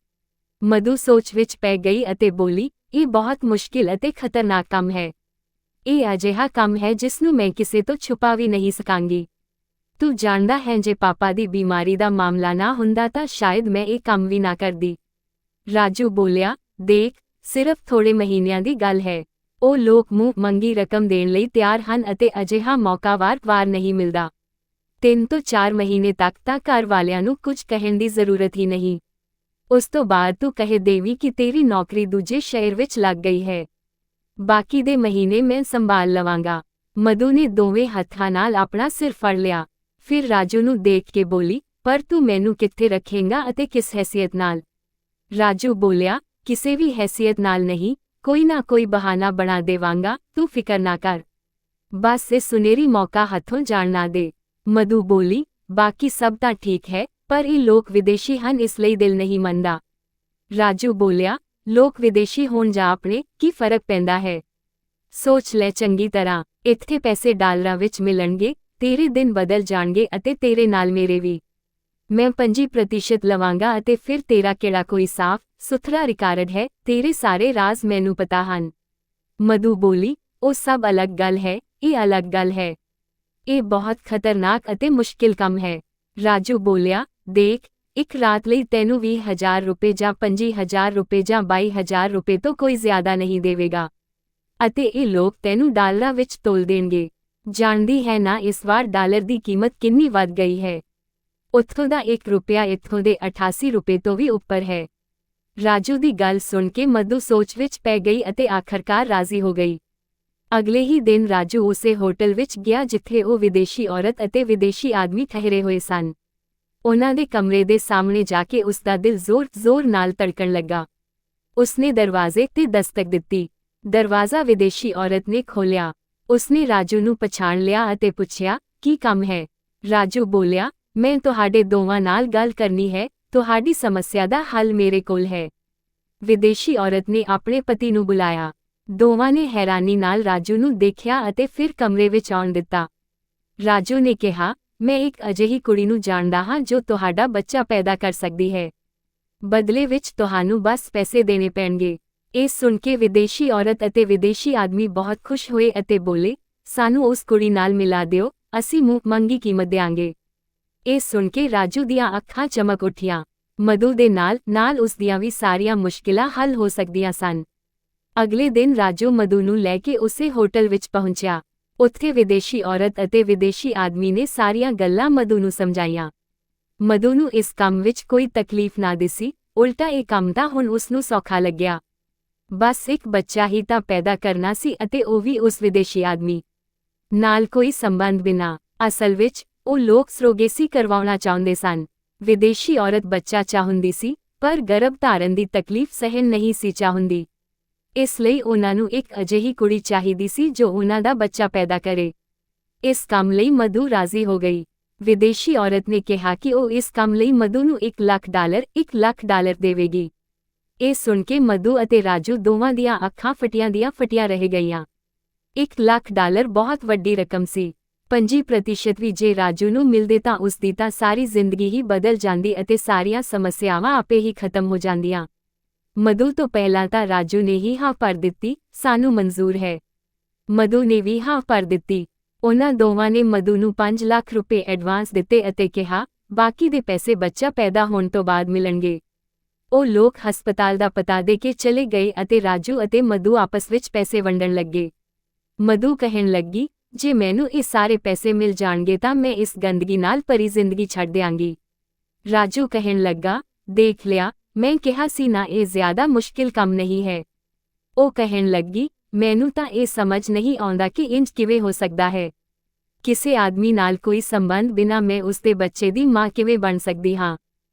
Speaker 1: ਮਧੂ ਸੋਚ ਵਿੱਚ ਪੈ ਗਈ ਅਤੇ ਬੋਲੀ, ਇਹ ਬਹੁਤ ਮੁਸ਼ਕਿਲ ਅਤੇ ਖਤਰਨਾਕ ਕੰਮ ਹੈ। ਇਹ ਅਜਿਹਾ ਕੰਮ ਹੈ ਜਿਸ ਨੂੰ ਮੈਂ ਕਿਸੇ ਤੋਂ ਛੁਪਾ ਵੀ ਨਹੀਂ ਸਕਾਂਗੀ। ਤੂੰ ਜਾਣਦਾ ਹੈ ਜੇ ਪਾਪਾ ਦੀ ਬਿਮਾਰੀ ਦਾ ਮਾਮਲਾ ਨਾ ਹੁੰਦਾ ਤਾਂ ਸ਼ਾਇਦ ਮੈਂ ਇਹ ਕੰਮ ਵੀ ਨਾ ਕਰਦੀ। ਰਾਜੂ ਬੋਲਿਆ, ਦੇਖ, ਸਿਰਫ ਥੋੜੇ ਮਹੀਨਿਆਂ ਦੀ ਗੱਲ ਹੈ। ਉਹ ਲੋਕ ਮੂੰਹ ਮੰਗੀ ਰਕਮ ਦੇਣ ਲਈ ਤਿਆਰ ਹਨ ਅਤੇ ਅਜਿਹਾ ਮੌਕਾ ਵਾਰ-ਵਾਰ ਨਹੀਂ ਮਿਲਦਾ। 3 ਤੋਂ 4 ਮਹੀਨੇ ਤੱਕ ਤਾਂ ਘਰ ਵਾਲਿਆਂ ਨੂੰ ਕੁਝ ਕਹਿਣ ਦੀ ਜ਼ਰੂਰਤ ਹੀ ਨਹੀਂ। ਉਸ ਤੋਂ ਬਾਅਦ ਤੂੰ ਕਹਿ ਦੇਵੀਂ ਕਿ ਤੇਰੀ ਨੌਕਰੀ ਦੂਜੇ ਸ਼ਹਿਰ ਵਿੱਚ ਲੱਗ ਗਈ ਹੈ। ਬਾਕੀ ਦੇ ਮਹੀਨੇ ਮੈਂ ਸੰਭਾਲ ਲਵਾਂਗਾ। ਮਧੂ ਨੇ ਦੋਵੇਂ ਹੱਥਾਂ ਨਾਲ ਆਪਣਾ ਸਿਰ ਫੜ ਲਿਆ। ਫਿਰ ਰਾਜੂ ਨੂੰ ਦੇਖ ਕੇ ਬੋਲੀ, ਪਰ ਤੂੰ ਮੈਨੂੰ ਕਿੱਥੇ ਰੱਖੇਂਗਾ ਅਤੇ ਕਿਸ ਹੈਸੀਅਤ ਨਾਲ? ਰਾਜੂ ਬੋਲਿਆ, ਕਿਸੇ ਵੀ ਹੈਸੀਅਤ ਨਾਲ ਨਹੀਂ, ਕੋਈ ਨਾ ਕੋਈ ਬਹਾਨਾ ਬਣਾ ਦੇਵਾਂਗਾ, ਤੂੰ ਫਿਕਰ ਨਾ ਕਰ। ਬਸ ਇਹ ਸੁਨਹਿਰੀ ਮੌਕਾ ਹੱਥੋਂ ਜਾਣ ਨਾ ਦੇ। ਮਧੂ ਬੋਲੀ, ਬਾਕੀ ਸਭ ਤਾਂ ਠੀਕ ਹੈ, ਪਰ ਇਹ ਲੋਕ ਵਿਦੇਸ਼ੀ ਹਨ, ਇਸ ਲਈ ਦਿਲ ਨਹੀਂ ਮੰਨਦਾ। ਰਾਜੂ ਬੋਲਿਆ, ਲੋਕ ਵਿਦੇਸ਼ੀ ਹੋਣ ਜਾਂ ਆਪਣੇ, ਕੀ ਫਰਕ ਪੈਂਦਾ ਹੈ? ਸੋਚ ਲੈ ਚੰਗੀ ਤਰ੍ਹਾਂ, ਇੱਥੇ ਪੈਸੇ ਡਾਲਰਾਂ ਵਿੱਚ ਮਿਲਣਗੇ, ਤੇਰੇ ਦਿਨ ਬਦਲ ਜਾਣਗੇ ਅਤੇ ਤੇਰੇ ਨਾਲ ਮੇਰੇ ਵੀ। ਮੈਂ 25% ਲਵਾਂਗਾ ਅਤੇ ਫਿਰ ਤੇਰਾ ਕਿਹੜਾ ਕੋਈ ਸਾਫ਼ ਸੁਥਰਾ ਰਿਕਾਰਡ ਹੈ, ਤੇਰੇ ਸਾਰੇ ਰਾਜ਼ ਮੈਨੂੰ ਪਤਾ ਹਨ। ਮਧੂ ਬੋਲੀ, ਉਹ ਸਭ ਅਲੱਗ ਗੱਲ ਹੈ, ਇਹ ਅਲੱਗ ਗੱਲ ਹੈ। ਇਹ ਬਹੁਤ ਖਤਰਨਾਕ ਅਤੇ ਮੁਸ਼ਕਿਲ ਕੰਮ ਹੈ। ਰਾਜੂ ਬੋਲਿਆ, ਦੇਖ, ਇੱਕ ਰਾਤ ਲਈ ਤੈਨੂੰ 20,000 ਰੁਪਏ ਜਾਂ 25,000 ਰੁਪਏ ਜਾਂ 22,000 ਰੁਪਏ ਤੋਂ ਕੋਈ ਜ਼ਿਆਦਾ ਨਹੀਂ ਦੇਵੇਗਾ ਅਤੇ ਇਹ ਲੋਕ ਤੈਨੂੰ ਡਾਲਰਾਂ ਵਿੱਚ ਤੋਲ ਦੇਣਗੇ। ਜਾਣਦੀ ਹੈ ਨਾ ਇਸ ਵਾਰ ਡਾਲਰ ਦੀ ਕੀਮਤ ਕਿੰਨੀ ਵੱਧ ਗਈ ਹੈ? ਉੱਥੋਂ ਦਾ 1 ਰੁਪਇਆ ਇੱਥੋਂ ਦੇ 88 ਰੁਪਏ ਤੋਂ ਵੀ ਉੱਪਰ ਹੈ। ਰਾਜੂ ਦੀ ਗੱਲ ਸੁਣ ਕੇ ਮਧੂ ਸੋਚ ਵਿੱਚ ਪੈ ਗਈ ਅਤੇ ਆਖਰਕਾਰ ਰਾਜ਼ੀ ਹੋ ਗਈ। ਅਗਲੇ ਹੀ ਦਿਨ ਰਾਜੂ ਉਸੇ ਹੋਟਲ ਵਿੱਚ ਗਿਆ ਜਿੱਥੇ ਉਹ ਵਿਦੇਸ਼ੀ ਔਰਤ ਅਤੇ ਵਿਦੇਸ਼ੀ ਆਦਮੀ ਠਹਿਰੇ ਹੋਏ ਸਨ। ਉਹਨਾਂ ਦੇ ਕਮਰੇ ਦੇ ਸਾਹਮਣੇ ਜਾ ਕੇ ਉਸਦਾ ਦਿਲ ਜ਼ੋਰ-ਜ਼ੋਰ ਨਾਲ ਧੜਕਣ ਲੱਗਾ। ਉਸਨੇ ਦਰਵਾਜ਼ੇ ਤੇ ਦਸਤਕ ਦਿੱਤੀ। ਦਰਵਾਜ਼ਾ ਵਿਦੇਸ਼ੀ ਔਰਤ ਨੇ ਖੋਲ੍ਹਿਆ। ਉਸਨੇ ਰਾਜੂ ਨੂੰ ਪਛਾਣ ਲਿਆ ਅਤੇ ਪੁੱਛਿਆ, ਕੀ ਕੰਮ ਹੈ? ਰਾਜੂ ਬੋਲਿਆ, ਮੈਂ ਤੁਹਾਡੇ ਦੋਵਾਂ ਨਾਲ ਗੱਲ ਕਰਨੀ ਹੈ, ਤੁਹਾਡੀ ਸਮੱਸਿਆ ਦਾ ਹੱਲ ਮੇਰੇ ਕੋਲ ਹੈ। ਵਿਦੇਸ਼ੀ ਔਰਤ ਨੇ ਆਪਣੇ ਪਤੀ ਨੂੰ ਬੁਲਾਇਆ। ਦੋਵਾਂ ਨੇ ਹੈਰਾਨੀ ਨਾਲ ਰਾਜੂ ਨੂੰ ਦੇਖਿਆ ਅਤੇ ਫਿਰ ਕਮਰੇ ਵਿੱਚ ਆਉਣ ਦਿੱਤਾ। ਰਾਜੂ ਨੇ ਕਿਹਾ, ਮੈਂ ਇੱਕ ਅਜਿਹੀ ਕੁੜੀ ਨੂੰ ਜਾਣਦਾ ਹਾਂ ਜੋ ਤੁਹਾਡਾ ਬੱਚਾ ਪੈਦਾ ਕਰ ਸਕਦੀ ਹੈ। ਬਦਲੇ ਵਿੱਚ ਤੁਹਾਨੂੰ ਬਸ ਪੈਸੇ ਦੇਣੇ ਪੈਣਗੇ। ਇਹ ਸੁਣ ਕੇ ਵਿਦੇਸ਼ੀ ਔਰਤ ਅਤੇ ਵਿਦੇਸ਼ੀ ਆਦਮੀ ਬਹੁਤ ਖੁਸ਼ ਹੋਏ ਅਤੇ ਬੋਲੇ, ਸਾਨੂੰ ਉਸ ਕੁੜੀ ਨਾਲ ਮਿਲਾ ਦਿਓ, ਅਸੀਂ ਮੂੰਹ ਮੰਗੀ ਕੀਮਤ ਦਿਆਂਗੇ। ਇਹ ਸੁਣ ਕੇ ਰਾਜੂ ਦੀਆਂ ਅੱਖਾਂ ਚਮਕ ਉੱਠੀਆਂ। ਮਧੂ ਦੇ ਨਾਲ ਉਸ ਦੀਆਂ ਵੀ ਸਾਰੀਆਂ ਮੁਸ਼ਕਿਲਾਂ ਹੱਲ ਹੋ ਸਕਦੀਆਂ ਸਨ। ਅਗਲੇ ਦਿਨ ਰਾਜੂ ਮਧੂ ਨੂੰ ਲੈ ਕੇ ਉਸੇ ਹੋਟਲ ਵਿੱਚ ਪਹੁੰਚਿਆ। ਉੱਥੇ ਵਿਦੇਸ਼ੀ ਔਰਤ ਅਤੇ ਵਿਦੇਸ਼ੀ ਆਦਮੀ ਨੇ ਸਾਰੀਆਂ ਗੱਲਾਂ ਮਧੂ ਨੂੰ ਸਮਝਾਈਆਂ। ਮਧੂ ਨੂੰ ਇਸ ਕੰਮ ਵਿੱਚ ਕੋਈ ਤਕਲੀਫ ਨਾ ਦਿਸੀ, ਉਲਟਾ ਇਹ ਕੰਮ ਤਾਂ ਹੁਣ ਉਸ ਨੂੰ ਸੌਖਾ ਲੱਗਿਆ। ਬਸ ਇੱਕ ਬੱਚਾ ਹੀ ਤਾਂ ਪੈਦਾ ਕਰਨਾ ਸੀ ਅਤੇ ਉਹ ਵੀ ਉਸ ਵਿਦੇਸ਼ੀ ਆਦਮੀ ਨਾਲ ਕੋਈ ਸੰਬੰਧ ਬਿਨਾਂ। ਅਸਲ ਵਿੱਚ ਉਹ ਲੋਕ ਸਰੋਗੇਸੀ ਕਰਵਾਉਣਾ ਚਾਹੁੰਦੇ ਸਨ। ਵਿਦੇਸ਼ੀ ਔਰਤ ਬੱਚਾ ਚਾਹੁੰਦੀ ਸੀ, ਪਰ ਗਰਭ ਧਾਰਨ ਦੀ ਤਕਲੀਫ ਸਹਿਣ ਨਹੀਂ ਸੀ ਚਾਹੁੰਦੀ। ਇਸ ਲਈ ਉਹਨਾਂ ਨੂੰ ਇੱਕ ਅਜਿਹੀ ਕੁੜੀ ਚਾਹੀਦੀ ਸੀ ਜੋ ਉਹਨਾਂ ਦਾ ਬੱਚਾ ਪੈਦਾ ਕਰੇ। ਇਸ ਕੰਮ ਲਈ ਮਧੂ ਰਾਜ਼ੀ ਹੋ ਗਈ। ਵਿਦੇਸ਼ੀ ਔਰਤ ਨੇ ਕਿਹਾ ਕਿ ਉਹ ਇਸ ਕੰਮ ਲਈ ਮਧੂ ਨੂੰ $1 ਲੱਖ ਦੇਵੇਗੀ। ਇਹ ਸੁਣ ਕੇ ਮਧੂ ਅਤੇ ਰਾਜੂ ਦੋਵਾਂ ਦੀਆਂ ਅੱਖਾਂ ਫਟੀਆਂ ਰਹਿ ਗਈਆਂ। $1 ਲੱਖ ਬਹੁਤ ਵੱਡੀ ਰਕਮ ਸੀ। 5% ਵੀ ਜੇ ਰਾਜੂ ਨੂੰ ਮਿਲਦੇ ਤਾਂ ਉਸ ਦੀ ਤਾਂ ਸਾਰੀ ਜ਼ਿੰਦਗੀ ਹੀ ਬਦਲ ਜਾਂਦੀ ਅਤੇ ਸਾਰੀਆਂ ਸਮੱਸਿਆਵਾਂ ਆਪੇ ਹੀ ਖਤਮ ਹੋ ਜਾਂਦੀਆਂ। ਮਧੂ ਤੋਂ ਪਹਿਲਾਂ ਤਾਂ ਰਾਜੂ ਨੇ ਹੀ ਹਾਂ ਭਰ ਦਿੱਤੀ, ਸਾਨੂੰ ਮਨਜ਼ੂਰ ਹੈ। ਮਧੂ ਨੇ ਵੀ ਹਾਂ ਭਰ ਦਿੱਤੀ। ਉਹਨਾਂ ਦੋਵਾਂ ਨੇ ਮਧੂ ਨੂੰ 5 ਲੱਖ ਰੁਪਏ ਐਡਵਾਂਸ ਦਿੱਤੇ ਅਤੇ ਕਿਹਾ, ਬਾਕੀ ਦੇ ਪੈਸੇ ਬੱਚਾ ਪੈਦਾ ਹੋਣ ਤੋਂ ਬਾਅਦ ਮਿਲਣਗੇ। ਉਹ ਲੋਕ ਹਸਪਤਾਲ ਦਾ ਪਤਾ ਦੇ ਕੇ ਚਲੇ ਗਏ ਅਤੇ ਰਾਜੂ ਅਤੇ ਮਧੂ ਆਪਸ ਵਿੱਚ ਪੈਸੇ ਵੰਡਣ ਲੱਗੇ। ਮਧੂ ਕਹਿਣ ਲੱਗੀ, ਜੇ ਮੈਨੂੰ ਇਹ ਸਾਰੇ ਪੈਸੇ ਮਿਲ ਜਾਣਗੇ ਤਾਂ ਮੈਂ ਇਸ ਗੰਦਗੀ ਨਾਲ ਭਰੀ ਜ਼ਿੰਦਗੀ ਛੱਡ ਦਿਆਂਗੀ। ਰਾਜੂ ਕਹਿਣ ਲੱਗਾ, ਦੇਖ ਲਿਆ, ਮੈਂ ਕਿਹਾ ਸੀ ਨਾ ਇਹ ਜ਼ਿਆਦਾ ਮੁਸ਼ਕਿਲ ਕੰਮ ਨਹੀਂ ਹੈ। ਉਹ ਕਹਿਣ ਲੱਗੀ, ਮੈਨੂੰ ਤਾਂ ਇਹ ਸਮਝ ਨਹੀਂ ਆਉਂਦਾ ਕਿ ਇੰਜ ਕਿਵੇਂ ਹੋ ਸਕਦਾ ਹੈ। ਕਿਸੇ ਆਦਮੀ ਨਾਲ ਕੋਈ ਸੰਬੰਧ ਬਿਨਾਂ ਮੈਂ ਉਸਦੇ ਬੱਚੇ ਦੀ ਮਾਂ ਕਿਵੇਂ ਬਣ ਸਕਦੀ ਹਾਂ।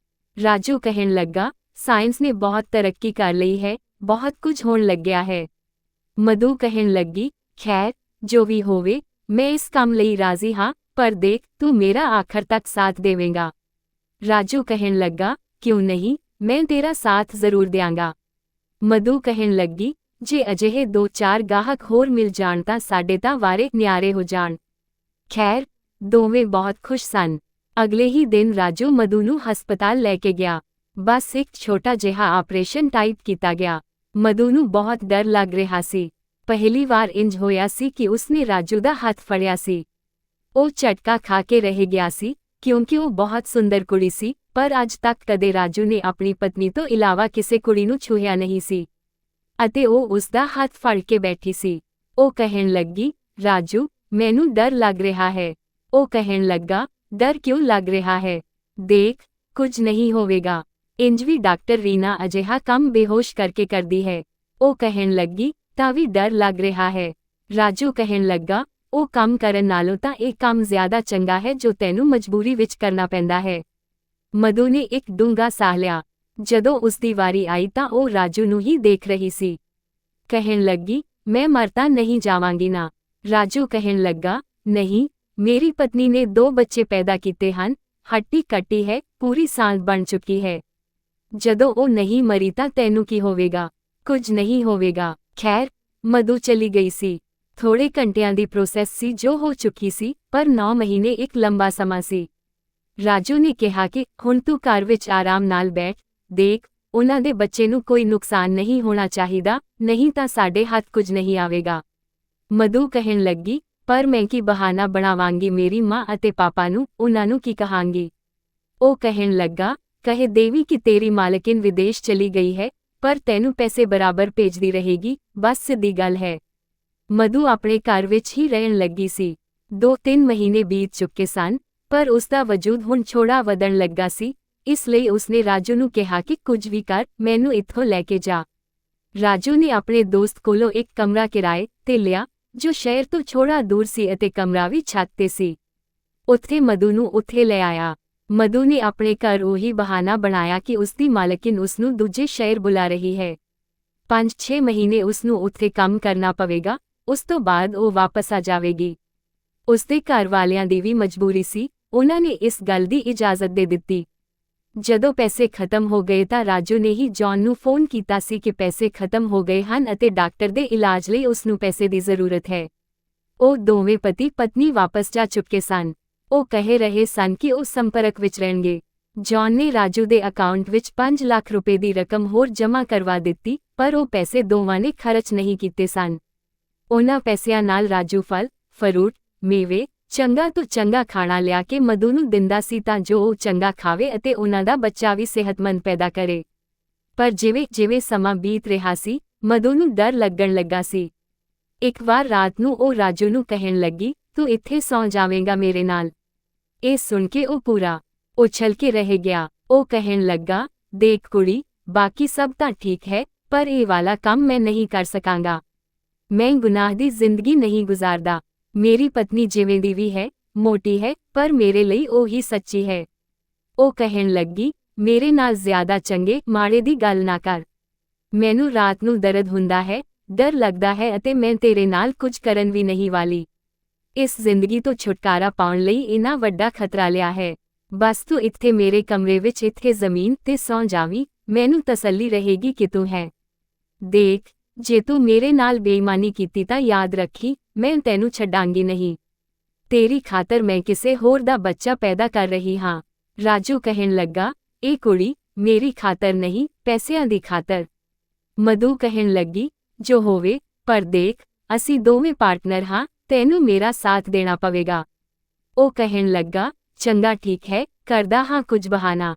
Speaker 1: ਰਾਜੂ ਕਹਿਣ ਲੱਗਾ, ਸਾਇੰਸ ਨੇ ਬਹੁਤ ਤਰੱਕੀ ਕਰ ਲਈ ਹੈ, ਬਹੁਤ ਕੁਝ ਹੋਣ ਲੱਗਿਆ ਹੈ। ਮਧੂ ਕਹਿਣ ਲੱਗੀ, ਖੈਰ ਜੋ ਵੀ ਹੋਵੇ, ਮੈਂ ਇਸ ਕੰਮ ਲਈ ਰਾਜ਼ੀ ਹਾਂ, ਪਰ ਦੇਖ ਤੂੰ ਮੇਰਾ ਆਖਰ ਤੱਕ ਸਾਥ ਦੇਵੇਂਗਾ। ਰਾਜੂ ਕਹਿਣ ਲੱਗਾ, ਕਿਉਂ ਨਹੀਂ, ਮੈਂ ਤੇਰਾ ਸਾਥ ਜ਼ਰੂਰ ਦਿਆਂਗਾ। ਮਧੂ ਕਹਿਣ ਲੱਗੀ, ਜੇ ਅਜਿਹੇ 2-4 ਗਾਹਕ ਹੋਰ ਮਿਲ ਜਾਣ ਤਾਂ ਸਾਡੇ ਤਾਂ ਵਾਰੇ ਨਿਆਰੇ ਹੋ ਜਾਣ। ਖੈਰ ਦੋਵੇਂ ਬਹੁਤ ਖੁਸ਼ ਸਨ। ਅਗਲੇ ਹੀ ਦਿਨ ਰਾਜੂ ਮਧੂ ਨੂੰ ਹਸਪਤਾਲ ਲੈ ਕੇ ਗਿਆ। ਬਸ ਇੱਕ ਛੋਟਾ ਜਿਹਾ ਆਪਰੇਸ਼ਨ ਟਾਈਪ ਕੀਤਾ ਗਿਆ। ਮਧੂ ਨੂੰ ਬਹੁਤ ਡਰ ਲੱਗ ਰਿਹਾ ਸੀ। ਪਹਿਲੀ ਵਾਰ ਇੰਜ ਹੋਇਆ ਸੀ ਕਿ ਉਸਨੇ ਰਾਜੂ ਦਾ ਹੱਥ ਫੜਿਆ ਸੀ। ਉਹ ਝਟਕਾ ਖਾ ਕੇ ਰਹਿ ਗਿਆ ਸੀ, ਕਿਉਂਕਿ ਉਹ ਬਹੁਤ ਸੁੰਦਰ ਕੁੜੀ ਸੀ, ਪਰ ਅੱਜ ਤੱਕ ਕਦੇ ਰਾਜੂ ਨੇ ਆਪਣੀ ਪਤਨੀ ਤੋਂ ਇਲਾਵਾ ਕਿਸੇ ਕੁੜੀ ਨੂੰ ਛੂਹਿਆ ਨਹੀਂ ਸੀ ਅਤੇ ਉਹ ਉਸਦਾ ਹੱਥ ਫੜ ਕੇ ਬੈਠੀ ਸੀ। ਉਹ ਕਹਿਣ ਲੱਗੀ, ਰਾਜੂ ਮੈਨੂੰ ਡਰ ਲੱਗ ਰਿਹਾ ਹੈ। ਉਹ ਕਹਿਣ ਲੱਗਾ, ਡਰ ਕਿਉਂ ਲੱਗ ਰਿਹਾ ਹੈ, ਦੇਖ ਕੁਝ ਨਹੀਂ ਹੋਵੇਗਾ। ਇੰਜ ਵੀ ਡਾਕਟਰ ਰੀਨਾ ਅਜਿਹਾ ਕੰਮ ਬੇਹੋਸ਼ ਕਰਕੇ ਕਰਦੀ ਹੈ। ਉਹ ਕਹਿਣ ਲੱਗੀ, ਤਾਂ ਵੀ ਡਰ ਲੱਗ ਰਿਹਾ ਹੈ। ਰਾਜੂ ਕਹਿਣ ਲੱਗਾ, ਉਹ ਕੰਮ ਕਰਨ ਨਾਲੋਂ ਤਾਂ ਇਹ ਕੰਮ ਜ਼ਿਆਦਾ ਚੰਗਾ ਹੈ ਜੋ ਤੈਨੂੰ ਮਜਬੂਰੀ ਵਿੱਚ ਕਰਨਾ ਪੈਂਦਾ ਹੈ। ਮਧੂ ਨੇ ਇੱਕ ਡੂੰਘਾ ਸਾਹ ਲਿਆ। ਜਦੋਂ ਉਸਦੀ ਵਾਰੀ ਆਈ ਤਾਂ ਉਹ ਰਾਜੂ ਨੂੰ ਹੀ ਦੇਖ ਰਹੀ ਸੀ। ਕਹਿਣ ਲੱਗੀ, ਮੈਂ ਮਰ ਤਾਂ ਨਹੀਂ ਜਾਵਾਂਗੀ ਨਾ। ਰਾਜੂ ਕਹਿਣ ਲੱਗਾ, ਨਹੀਂ, ਮੇਰੀ ਪਤਨੀ ਨੇ 2 ਬੱਚੇ ਪੈਦਾ ਕੀਤੇ ਹਨ, ਹੱਟੀ ਕੱਟੀ ਹੈ, ਪੂਰੀ ਸਾਂਝ ਬਣ ਚੁੱਕੀ ਹੈ। ਜਦੋਂ ਉਹ ਨਹੀਂ ਮਰੀ ਤਾਂ ਤੈਨੂੰ ਕੀ ਹੋਵੇਗਾ, ਕੁਝ ਨਹੀਂ ਹੋਵੇਗਾ। ਖੈਰ ਮਧੂ ਚਲੀ ਗਈ ਸੀ। ਥੋੜੇ ਘੰਟਿਆਂ ਦੀ ਪ੍ਰੋਸੈਸ ਸੀ ਜੋ ਹੋ ਚੁੱਕੀ ਸੀ, ਪਰ 9 ਮਹੀਨੇ ਇੱਕ ਲੰਬਾ ਸਮਾਂ ਸੀ। ਰਾਜੂ ਨੇ ਕਿਹਾ ਕਿ ਹੁਣ ਤੂੰ ਘਰ ਵਿੱਚ ਆਰਾਮ ਨਾਲ ਬੈਠ, ਦੇਖ ਉਹਨਾਂ ਦੇ ਬੱਚੇ ਨੂੰ ਕੋਈ ਨੁਕਸਾਨ ਨਹੀਂ ਹੋਣਾ ਚਾਹੀਦਾ, ਨਹੀਂ ਤਾਂ ਸਾਡੇ ਹੱਥ ਕੁਝ ਨਹੀਂ ਆਵੇਗਾ। ਮਧੂ ਕਹਿਣ ਲੱਗੀ, ਪਰ ਮੈਂ ਕੀ ਬਹਾਨਾ ਬਣਾਵਾਂਗੀ ਮੇਰੀ ਮਾਂ ਅਤੇ ਪਾਪਾ ਨੂੰ, ਉਹਨਾਂ ਨੂੰ ਕੀ ਕਹਾਂਗੀ। ਉਹ ਕਹਿਣ ਲੱਗਾ, ਕਹੇ ਦੇਵੀ ਕਿ ਤੇਰੀ ਮਾਲਕਿਨ ਵਿਦੇਸ਼ ਚਲੀ ਗਈ ਹੈ, ਪਰ ਤੈਨੂੰ ਪੈਸੇ ਬਰਾਬਰ ਭੇਜਦੀ ਰਹੇਗੀ, ਬਸ ਸਿੱਧੀ ਗੱਲ ਹੈ। ਮਧੂ ਆਪਣੇ ਘਰ ਵਿੱਚ ਹੀ ਰਹਿਣ ਲੱਗੀ ਸੀ। 2-3 ਮਹੀਨੇ ਬੀਤ ਚੁੱਕੇ ਸਨ, ਪਰ ਉਸਦਾ ਵਜੂਦ ਹੁਣ ਥੋੜਾ ਵਧਣ ਲੱਗਾ ਸੀ, ਇਸ ਲਈ ਉਸਨੇ ਰਾਜੂ ਨੂੰ ਕਿਹਾ ਕਿ ਕੁਝ ਵੀ ਕਰ, ਮੈਨੂੰ ਇੱਥੋਂ ਲੈ ਕੇ ਜਾ। ਰਾਜੂ ਨੇ ਆਪਣੇ ਦੋਸਤ ਕੋਲੋਂ ਇੱਕ ਕਮਰਾ ਕਿਰਾਏ ਤੇ ਲਿਆ, ਜੋ ਸ਼ਹਿਰ ਤੋਂ ਥੋੜਾ ਦੂਰ ਸੀ ਅਤੇ ਕਮਰਾ ਵੀ ਛੱਤ ਤੇ ਸੀ। ਉੱਥੇ ਮਧੂ ਨੂੰ ਉੱਥੇ ਲੈ ਆਇਆ। ਮਧੂ ਨੇ ਆਪਣੇ ਘਰ ਉਹੀ ਬਹਾਨਾ ਬਣਾਇਆ ਕਿ ਉਸਦੀ ਮਾਲਕਿਨ ਉਸਨੂੰ ਦੂਜੇ ਸ਼ਹਿਰ ਬੁਲਾ ਰਹੀ ਹੈ। 5-6 ਮਹੀਨੇ ਉਸਨੂੰ ਉੱਥੇ ਕੰਮ ਕਰਨਾ ਪਵੇਗਾ, ਉਸ ਤੋਂ ਬਾਅਦ ਉਹ ਵਾਪਸ ਆ ਜਾਵੇਗੀ। ਉਸਦੇ ਘਰ ਵਾਲਿਆਂ ਦੀ ਵੀ ਮਜਬੂਰੀ ਸੀ, ਉਹਨਾਂ ਨੇ ਇਸ ਗੱਲ ਦੀ ਇਜਾਜ਼ਤ ਦੇ ਦਿੱਤੀ। ਜਦੋਂ ਪੈਸੇ ਖਤਮ ਹੋ ਗਏ ਤਾਂ ਰਾਜੂ ਨੇ ਹੀ ਜੌਨ ਨੂੰ ਫੋਨ ਕੀਤਾ ਸੀ ਕਿ ਪੈਸੇ ਖਤਮ ਹੋ ਗਏ ਹਨ ਅਤੇ ਡਾਕਟਰ ਦੇ ਇਲਾਜ ਲਈ ਉਸਨੂੰ ਪੈਸੇ ਦੀ ਜ਼ਰੂਰਤ ਹੈ। ਉਹ ਦੋਵੇਂ ਪਤੀ ਪਤਨੀ ਵਾਪਸ ਜਾ ਚੁੱਕੇ ਸਨ। ਉਹ ਕਹਿ ਰਹੇ ਸਨ ਕਿ ਉਹ ਸੰਪਰਕ ਵਿੱਚ ਰਹਿਣਗੇ। ਜੌਨ ਨੇ ਰਾਜੂ ਦੇ ਅਕਾਊਂਟ ਵਿੱਚ 5 ਲੱਖ ਰੁਪਏ ਦੀ ਰਕਮ ਹੋਰ ਜਮ੍ਹਾਂ ਕਰਵਾ ਦਿੱਤੀ, ਪਰ ਉਹ ਪੈਸੇ ਦੋਵਾਂ ਨੇ ਖਰਚ ਨਹੀਂ ਕੀਤੇ ਸਨ। ਉਹਨਾਂ ਪੈਸਿਆਂ ਨਾਲ ਰਾਜੂ ਫਲ, ਫਰੂਟ, ਮੇਵੇ, ਚੰਗਾ ਤੋਂ ਚੰਗਾ ਖਾਣਾ ਲਿਆ ਕੇ ਮਧੂ ਨੂੰ ਦਿੰਦਾ ਸੀ ਤਾਂ ਜੋ ਉਹ ਚੰਗਾ ਖਾਵੇ ਅਤੇ ਉਹਨਾਂ ਦਾ ਬੱਚਾ ਵੀ ਸਿਹਤਮੰਦ ਪੈਦਾ ਕਰੇ। ਪਰ ਜਿਵੇਂ ਸਮਾਂ ਬੀਤ ਰਿਹਾ ਸੀ, ਮਧੂ ਨੂੰ ਡਰ ਲੱਗਣ ਲੱਗਾ ਸੀ। ਇੱਕ ਵਾਰ ਰਾਤ ਨੂੰ ਉਹ ਰਾਜੂ ਨੂੰ ਕਹਿਣ ਲੱਗੀ, ਤੂੰ ਇੱਥੇ ਸੌਂ ਜਾਵੇਂਗਾ ਮੇਰੇ ਨਾਲ। ਇਹ ਸੁਣ ਕੇ ਉਹ ਪੂਰਾ ਉਛਲ ਕੇ ਰਹਿ ਗਿਆ। ਉਹ ਕਹਿਣ ਲੱਗਾ, ਦੇਖ ਕੁੜੀ, ਬਾਕੀ ਸਭ ਤਾਂ ਠੀਕ ਹੈ, ਪਰ ਇਹ ਵਾਲਾ ਕੰਮ ਮੈਂ ਨਹੀਂ ਕਰ ਸਕਾਂਗਾ। ਮੈਂ ਗੁਨਾਹ ਦੀ ਜ਼ਿੰਦਗੀ ਨਹੀਂ ਗੁਜ਼ਾਰਦਾ। ਮੇਰੀ ਪਤਨੀ ਜਿਵੇਂ ਦੀ ਵੀ ਹੈ, ਮੋਟੀ ਹੈ, ਪਰ ਮੇਰੇ ਲਈ ਉਹ ਹੀ ਸੱਚੀ ਹੈ। ਉਹ ਕਹਿਣ ਲੱਗੀ, ਮੇਰੇ ਨਾਲ ਜ਼ਿਆਦਾ ਚੰਗੇ ਮਾੜੇ ਦੀ ਗੱਲ ਨਾ ਕਰ। ਮੈਨੂੰ ਰਾਤ ਨੂੰ ਦਰਦ ਹੁੰਦਾ ਹੈ, ਡਰ ਲੱਗਦਾ ਹੈ ਅਤੇ ਮੈਂ ਤੇਰੇ ਨਾਲ ਕੁਝ ਕਰਨ ਵੀ ਨਹੀਂ ਵਾਲੀ। ਇਸ ਜ਼ਿੰਦਗੀ ਤੋਂ ਛੁਟਕਾਰਾ ਪਾਉਣ ਲਈ ਇੰਨਾ ਵੱਡਾ ਖਤਰਾ ਲਿਆ ਹੈ। ਬਸ ਤੂੰ ਇੱਥੇ ਮੇਰੇ ਕਮਰੇ ਵਿੱਚ ਇੱਥੇ ਜ਼ਮੀਨ ਤੇ ਸੌਂ ਜਾਵੀਂ, ਮੈਨੂੰ ਤਸੱਲੀ ਰਹੇਗੀ ਕਿ ਤੂੰ ਹੈ। ਦੇਖ, ਜੇ ਤੂੰ ਮੇਰੇ ਨਾਲ ਬੇਈਮਾਨੀ ਕੀਤੀ ਤਾਂ ਯਾਦ ਰੱਖੀ, ਮੈਂ ਤੈਨੂੰ ਛੱਡਾਂਗੀ ਨਹੀਂ। ਤੇਰੀ ਖਾਤਰ ਮੈਂ ਕਿਸੇ ਹੋਰ ਦਾ ਬੱਚਾ ਪੈਦਾ ਕਰ ਰਹੀ ਹਾਂ। ਰਾਜੂ ਕਹਿਣ ਲੱਗਾ, ਇਹ ਕੁੜੀ ਮੇਰੀ ਖਾਤਰ ਨਹੀਂ, ਪੈਸਿਆਂ ਦੀ ਖਾਤਰ। ਮਧੂ ਕਹਿਣ ਲੱਗੀ, ਜੋ ਹੋਵੇ, ਪਰ ਦੇਖ, ਅਸੀਂ ਦੋਵੇਂ ਪਾਰਟਨਰ ਹਾਂ, ਤੈਨੂੰ ਮੇਰਾ ਸਾਥ ਦੇਣਾ ਪਵੇਗਾ। ਉਹ ਕਹਿਣ ਲੱਗਾ, ਚੰਗਾ ਠੀਕ ਹੈ, ਕਰਦਾ ਹਾਂ ਕੁਝ ਬਹਾਨਾ।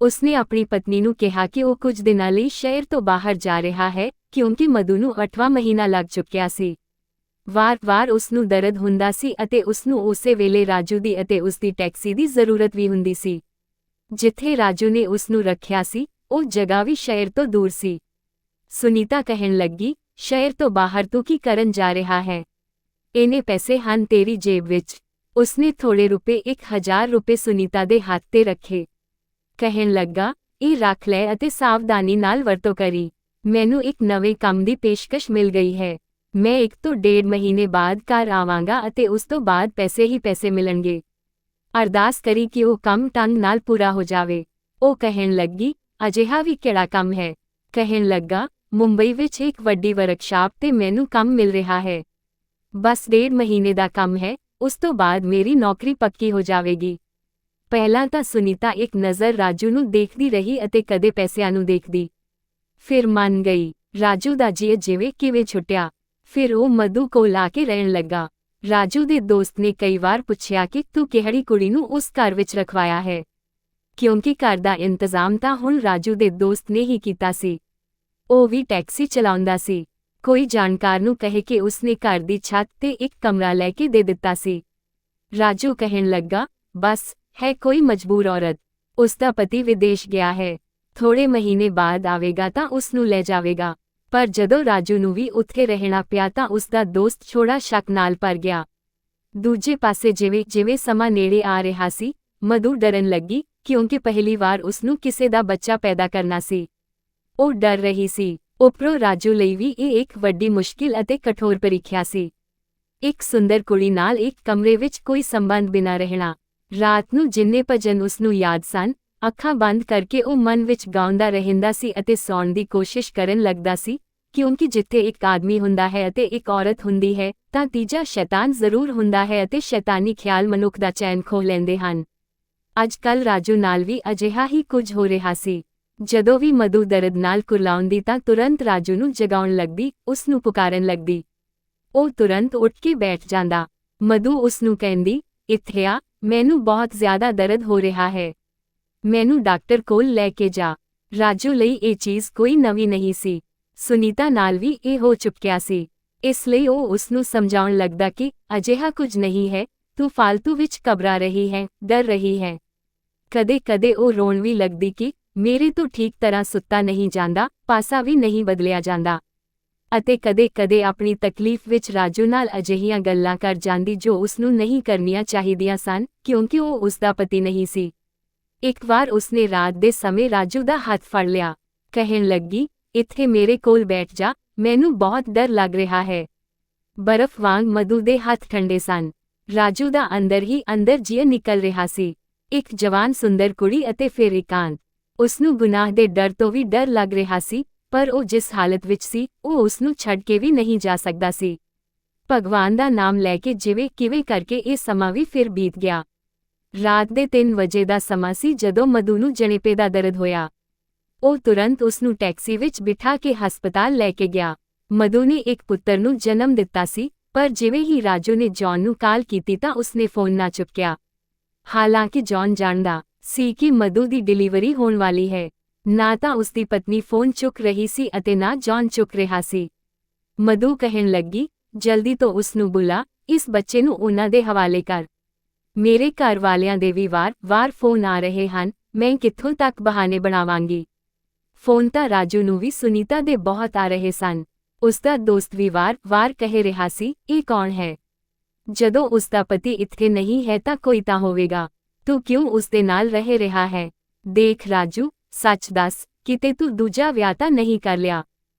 Speaker 1: ਉਸਨੇ ਆਪਣੀ ਪਤਨੀ ਨੂੰ ਕਿਹਾ ਕਿ ਉਹ ਕੁਝ ਦਿਨਾਂ ਲਈ ਸ਼ਹਿਰ ਤੋਂ ਬਾਹਰ ਜਾ ਰਿਹਾ ਹੈ, ਕਿਉਂਕਿ ਮਧੂ ਨੂੰ 8ਵਾਂ ਮਹੀਨਾ ਲੱਗ ਚੁੱਕਿਆ ਸੀ। ਵਾਰ-ਵਾਰ ਉਸਨੂੰ ਦਰਦ ਹੁੰਦਾ ਸੀ ਅਤੇ ਉਸਨੂੰ ਉਸੇ ਵੇਲੇ ਰਾਜੂ ਦੀ ਅਤੇ ਉਸਦੀ ਟੈਕਸੀ ਦੀ ਜ਼ਰੂਰਤ ਵੀ ਹੁੰਦੀ ਸੀ। ਜਿੱਥੇ ਰਾਜੂ ਨੇ ਉਸਨੂੰ ਰੱਖਿਆ ਸੀ, ਉਹ ਜਗ੍ਹਾ ਵੀ ਸ਼ਹਿਰ ਤੋਂ ਦੂਰ ਸੀ। ਸੁਨੀਤਾ ਕਹਿਣ ਲੱਗੀ, ਸ਼ਹਿਰ ਤੋਂ ਬਾਹਰ ਤੂੰ ਕੀ ਕਰਨ ਜਾ ਰਿਹਾ ਹੈ? ਇਹਨੇ ਪੈਸੇ ਹਨ ਤੇਰੀ ਜੇਬ ਵਿੱਚ। ਉਸਨੇ ਥੋੜੇ ਰੁਪਏ 1000 ਰੁਪਏ ਸੁਨੀਤਾ ਦੇ ਹੱਥ ਤੇ ਰੱਖੇ। ਕਹਿਣ ਲੱਗਾ, ਇਹ ਰੱਖ ਲੈ ਅਤੇ ਸਾਵਧਾਨੀ ਨਾਲ ਵਰਤੋਂ ਕਰੀ। ਮੈਨੂੰ ਇੱਕ ਨਵੇਂ ਕੰਮ ਦੀ ਪੇਸ਼ਕਸ਼ ਮਿਲ ਗਈ ਹੈ। ਮੈਂ 1 ਤੋਂ 1.5 ਮਹੀਨੇ ਬਾਅਦ ਘਰ ਆਵਾਂਗਾ ਅਤੇ ਉਸ ਤੋਂ ਬਾਅਦ ਪੈਸੇ ਹੀ ਪੈਸੇ ਮਿਲਣਗੇ। ਅਰਦਾਸ ਕਰੀ ਕਿ ਉਹ ਕੰਮ ਢੰਗ ਨਾਲ ਪੂਰਾ ਹੋ ਜਾਵੇ। ਉਹ ਕਹਿਣ ਲੱਗੀ, ਅਜਿਹਾ ਵੀ ਕਿਹੜਾ ਕੰਮ ਹੈ? ਕਹਿਣ ਲੱਗਾ, ਮੁੰਬਈ ਵਿੱਚ ਇੱਕ ਵੱਡੀ ਵਰਕਸ਼ਾਪ ਤੇ ਮੈਨੂੰ ਕੰਮ ਮਿਲ ਰਿਹਾ ਹੈ। ਬਸ 1.5 ਮਹੀਨੇ ਦਾ ਕੰਮ ਹੈ, ਉਸ ਤੋਂ ਬਾਅਦ ਮੇਰੀ ਨੌਕਰੀ ਪੱਕੀ ਹੋ ਜਾਵੇਗੀ। ਪਹਿਲਾਂ ਤਾਂ ਸੁਨੀਤਾ ਇੱਕ ਨਜ਼ਰ ਰਾਜੂ ਨੂੰ ਦੇਖਦੀ ਰਹੀ ਅਤੇ ਕਦੇ ਪੈਸਿਆਂ ਨੂੰ ਦੇਖਦੀ। ਫਿਰ ਮੰਨ ਗਈ। ਰਾਜੂ ਦਾ ਜੀ ਜਿਵੇਂ ਕਿਵੇਂ ਛੁੱਟਿਆ। ਫਿਰ ਉਹ ਮਧੂ ਕੋਲ ਆ ਕੇ ਰਹਿਣ ਲੱਗਾ। ਰਾਜੂ ਦੇ ਦੋਸਤ ਨੇ ਕਈ ਵਾਰ ਪੁੱਛਿਆ ਕਿ ਤੂੰ ਕਿਹੜੀ ਕੁੜੀ ਨੂੰ ਉਸ ਘਰ ਵਿੱਚ ਰਖਵਾਇਆ ਹੈ, ਕਿਉਂਕਿ ਘਰ ਦਾ ਇੰਤਜ਼ਾਮ ਤਾਂ ਹੁਣ ਰਾਜੂ ਦੇ ਦੋਸਤ ਨੇ ਹੀ ਕੀਤਾ ਸੀ। ਉਹ ਵੀ ਟੈਕਸੀ ਚਲਾਉਂਦਾ ਸੀ। ਕੋਈ ਜਾਣਕਾਰ ਨੂੰ ਕਹੇ ਕਿ ਉਸਨੇ ਘਰ ਦੀ ਛੱਤ ਤੇ ਇੱਕ ਕਮਰਾ ਲੈ ਕੇ ਦੇ ਦਿੱਤਾ ਸੀ। ਰਾਜੂ ਕਹਿਣ ਲੱਗਾ, ਬਸ ਹੈ ਕੋਈ ਮਜਬੂਰ ਔਰਤ। ਉਸਦਾ ਪਤੀ ਵਿਦੇਸ਼ ਗਿਆ ਹੈ, ਥੋੜੇ ਮਹੀਨੇ ਬਾਅਦ ਆਵੇਗਾ ਤਾਂ ਉਸ ਨੂੰ ਲੈ ਜਾਵੇਗਾ। ਪਰ ਜਦੋਂ ਰਾਜੂ ਨੂੰ ਵੀ ਉੱਥੇ ਰਹਿਣਾ ਪਿਆ ਤਾਂ ਉਸਦਾ ਦੋਸਤ ਥੋੜਾ ਸ਼ੱਕ ਨਾਲ ਭਰ ਗਿਆ। ਦੂਜੇ ਪਾਸੇ ਜਿਵੇਂ ਸਮਾਂ ਨੇੜੇ ਆ ਰਿਹਾ ਸੀ, ਮਧੂ ਡਰਨ ਲੱਗੀ, ਕਿਉਂਕਿ ਪਹਿਲੀ ਵਾਰ ਉਸਨੂੰ ਕਿਸੇ ਦਾ ਬੱਚਾ ਪੈਦਾ ਕਰਨਾ ਸੀ। ਉਹ ਡਰ ਰਹੀ ਸੀ। ਉੱਪਰੋਂ ਰਾਜੂ ਲਈ ਵੀ ਇਹ ਇੱਕ ਵੱਡੀ ਮੁਸ਼ਕਿਲ ਅਤੇ ਕਠੋਰ ਪ੍ਰੀਖਿਆ ਸੀ। ਇੱਕ ਸੁੰਦਰ ਕੁੜੀ ਨਾਲ ਇੱਕ ਕਮਰੇ ਵਿੱਚ ਕੋਈ ਸੰਬੰਧ ਬਿਨਾ ਰਹਿਣਾ। ਰਾਤ ਨੂੰ ਜਿੰਨੇ ਭਜਨ ਉਸਨੂੰ ਯਾਦ ਸਨ, ਅੱਖਾਂ ਬੰਦ ਕਰਕੇ ਉਹ ਮਨ ਵਿੱਚ ਗਾਉਂਦਾ ਰਹਿੰਦਾ ਸੀ ਅਤੇ ਸੌਣ ਦੀ ਕੋਸ਼ਿਸ਼ ਕਰਨ ਲੱਗਦਾ ਸੀ, ਕਿਉਂਕਿ ਜਿੱਥੇ ਇੱਕ ਆਦਮੀ ਹੁੰਦਾ ਹੈ ਅਤੇ ਇੱਕ ਔਰਤ ਹੁੰਦੀ ਹੈ, ਤਾਂ ਤੀਜਾ ਸ਼ੈਤਾਨ ਜ਼ਰੂਰ ਹੁੰਦਾ ਹੈ ਅਤੇ ਸ਼ੈਤਾਨੀ ਖਿਆਲ ਮਨੁੱਖ ਦਾ ਚੈਨ ਖੋਹ ਲੈਂਦੇ ਹਨ। ਅੱਜ-ਕੱਲ੍ਹ ਰਾਜੂ ਨਾਲ ਵੀ ਅਜਿਹਾ ਹੀ ਕੁਝ ਹੋ ਰਿਹਾ ਸੀ। ਜਦੋਂ ਵੀ ਮਧੂ ਦਰਦ ਨਾਲ ਕੁਰਲਾਉਂਦੀ ਤਾਂ ਤੁਰੰਤ ਰਾਜੂ ਨੂੰ ਜਗਾਉਣ ਲੱਗਦੀ, ਉਸ ਨੂੰ ਪੁਕਾਰਨ ਲੱਗਦੀ। ਉਹ ਤੁਰੰਤ ਉੱਠ ਕੇ ਬੈਠ ਜਾਂਦਾ। ਮਧੂ ਉਸ ਨੂੰ ਕਹਿੰਦੀ, ਇੱਥੇ ਆ, ਮੈਨੂੰ ਬਹੁਤ ਜ਼ਿਆਦਾ ਦਰਦ ਹੋ ਰਿਹਾ ਹੈ, ਮੈਨੂੰ ਡਾਕਟਰ ਕੋਲ ਲੈ ਕੇ ਜਾ। ਰਾਜੂ ਲਈ ਇਹ ਚੀਜ਼ ਕੋਈ ਨਵੀਂ ਨਹੀਂ ਸੀ। ਸੁਨੀਤਾ ਨਾਲ ਵੀ ਇਹ ਹੋ ਚੁੱਕਿਆ ਸੀ। ਇਸ ਲਈ ਉਹ ਉਸ ਨੂੰ ਸਮਝਾਉਣ ਲੱਗਦਾ ਕਿ ਅਜਿਹਾ ਕੁਝ ਨਹੀਂ ਹੈ, ਤੂੰ ਫਾਲਤੂ ਵਿੱਚ ਘਬਰਾ ਰਹੀ ਹੈ, ਡਰ ਰਹੀ ਹੈ। ਕਦੇ-ਕਦੇ ਉਹ ਰੋਣ ਵੀ ਲੱਗਦੀ ਕਿ ਮੇਰੇ ਤੋਂ ਠੀਕ ਤਰ੍ਹਾਂ ਸੁੱਤਾ ਨਹੀਂ ਜਾਂਦਾ, ਪਾਸਾ ਵੀ ਨਹੀਂ ਬਦਲਿਆ ਜਾਂਦਾ। ਅਤੇ ਕਦੇ-ਕਦੇ ਆਪਣੀ ਤਕਲੀਫ ਵਿੱਚ ਰਾਜੂ ਨਾਲ ਅਜਿਹੀਆਂ ਗੱਲਾਂ ਕਰ ਜਾਂਦੀ ਜੋ ਉਸ ਨੂੰ ਨਹੀਂ ਕਰਨੀਆਂ ਚਾਹੀਦੀਆਂ ਸਨ, ਕਿਉਂਕਿ ਉਹ ਉਸ ਦਾ ਪਤੀ ਨਹੀਂ ਸੀ। ਇੱਕ ਵਾਰ ਉਸਨੇ ਰਾਤ ਦੇ ਸਮੇਂ ਰਾਜੂ ਦਾ ਹੱਥ ਫੜ ਲਿਆ। ਕਹਿਣ ਲੱਗੀ, ਇੱਥੇ ਮੇਰੇ ਕੋਲ ਬੈਠ ਜਾ, ਮੈਨੂੰ ਬਹੁਤ ਡਰ ਲੱਗ ਰਿਹਾ ਹੈ। ਬਰਫ਼ ਵਾਂਗ ਮਧੂ ਦੇ ਹੱਥ ਠੰਡੇ ਸਨ। ਰਾਜੂ ਦਾ ਅੰਦਰ ਹੀ ਅੰਦਰ ਜੀਅ ਨਿਕਲ ਰਿਹਾ ਸੀ। ਇੱਕ ਜਵਾਨ ਸੁੰਦਰ ਕੁੜੀ ਅਤੇ ਫਿਰ ਇਕਾਂਤ। ਉਸਨੂੰ ਗੁਨਾਹ ਦੇ ਡਰ ਤੋਂ ਵੀ ਡਰ ਲੱਗ ਰਿਹਾ ਸੀ, ਪਰ ਉਹ ਜਿਸ ਹਾਲਤ ਵਿੱਚ ਸੀ, ਉਹ ਉਸ ਨੂੰ ਛੱਡ ਕੇ ਵੀ ਨਹੀਂ ਜਾ ਸਕਦਾ ਸੀ। ਭਗਵਾਨ ਦਾ ਨਾਮ ਲੈ ਕੇ ਜਿਵੇਂ ਕਿਵੇਂ ਕਰਕੇ ਇਹ ਸਮਾਂ ਵੀ ਫਿਰ ਬੀਤ ਗਿਆ। ਰਾਤ ਦੇ 3 ਵਜੇ ਦਾ ਸਮਾਂ ਸੀ ਜਦੋਂ ਮਧੂ ਨੂੰ ਜਣੇਪੇ ਦਾ ਦਰਦ ਹੋਇਆ। ਉਹ ਤੁਰੰਤ ਉਸ ਨੂੰ ਟੈਕਸੀ ਵਿੱਚ ਬਿਠਾ ਕੇ ਹਸਪਤਾਲ ਲੈ ਕੇ ਗਿਆ। ਮਧੂ ਨੇ ਇੱਕ ਪੁੱਤਰ ਨੂੰ ਜਨਮ ਦਿੱਤਾ ਸੀ, ਪਰ ਜਿਵੇਂ ਹੀ ਰਾਜੂ ਨੇ ਜੌਨ ਨੂੰ ਕਾਲ ਕੀਤੀ ਤਾਂ ਉਸਨੇ ਫੋਨ ਨਾ ਚੁੱਕਿਆ। ਹਾਲਾਂਕਿ ਜੌਨ ਜਾਣਦਾ ਸੀ ਕਿ ਮਧੂ ਦੀ ਡਿਲੀਵਰੀ ਹੋਣ ਵਾਲੀ ਹੈ। ਨਾ ਤਾਂ ਉਸਦੀ ਪਤਨੀ ਫੋਨ ਚੁੱਕ ਰਹੀ ਸੀ ਅਤੇ ਨਾ ਜੌਨ ਚੁੱਕ ਰਿਹਾ ਸੀ। ਮਧੂ ਕਹਿਣ ਲੱਗੀ, ਜਲਦੀ ਤੋਂ ਉਸ ਨੂੰ ਬੁਲਾ, ਇਸ ਬੱਚੇ ਨੂੰ ਉਹਨਾਂ ਦੇ ਹਵਾਲੇ ਕਰ। ਮੇਰੇ ਘਰ ਵਾਲਿਆਂ ਦੇ ਵੀ ਵਾਰ-ਵਾਰ ਫੋਨ ਆ ਰਹੇ ਹਨ, ਮੈਂ ਕਿੱਥੋਂ ਤੱਕ ਬਹਾਨੇ ਬਣਾਵਾਂਗੀ। ਫੋਨ ਤਾਂ ਰਾਜੂ ਨੂੰ ਵੀ ਸੁਨੀਤਾ ਦੇ ਬਹੁਤ ਆ ਰਹੇ ਸਨ। ਉਸਦਾ ਦੋਸਤ ਵੀ ਵਾਰ-ਵਾਰ ਕਹਿ ਰਿਹਾ ਸੀ, ਇਹ ਕੌਣ ਹੈ? ਜਦੋਂ ਉਸਦਾ ਪਤੀ ਇੱਥੇ ਨਹੀਂ ਹੈ ਤਾਂ ਕੋਈ ਤਾਂ ਹੋਵੇਗਾ। ਤੂੰ ਕਿਉਂ ਉਸਦੇ ਨਾਲ ਰਹਿ ਰਿਹਾ ਹੈ? ਦੇਖ ਰਾਜੂ, ਸੱਚ ਦੱਸ, ਕਿਤੇ ਤੂੰ ਦੂਜਾ ਵਿਆਹ ਤਾਂ ਨਹੀਂ ਕਰ ਲਿਆ?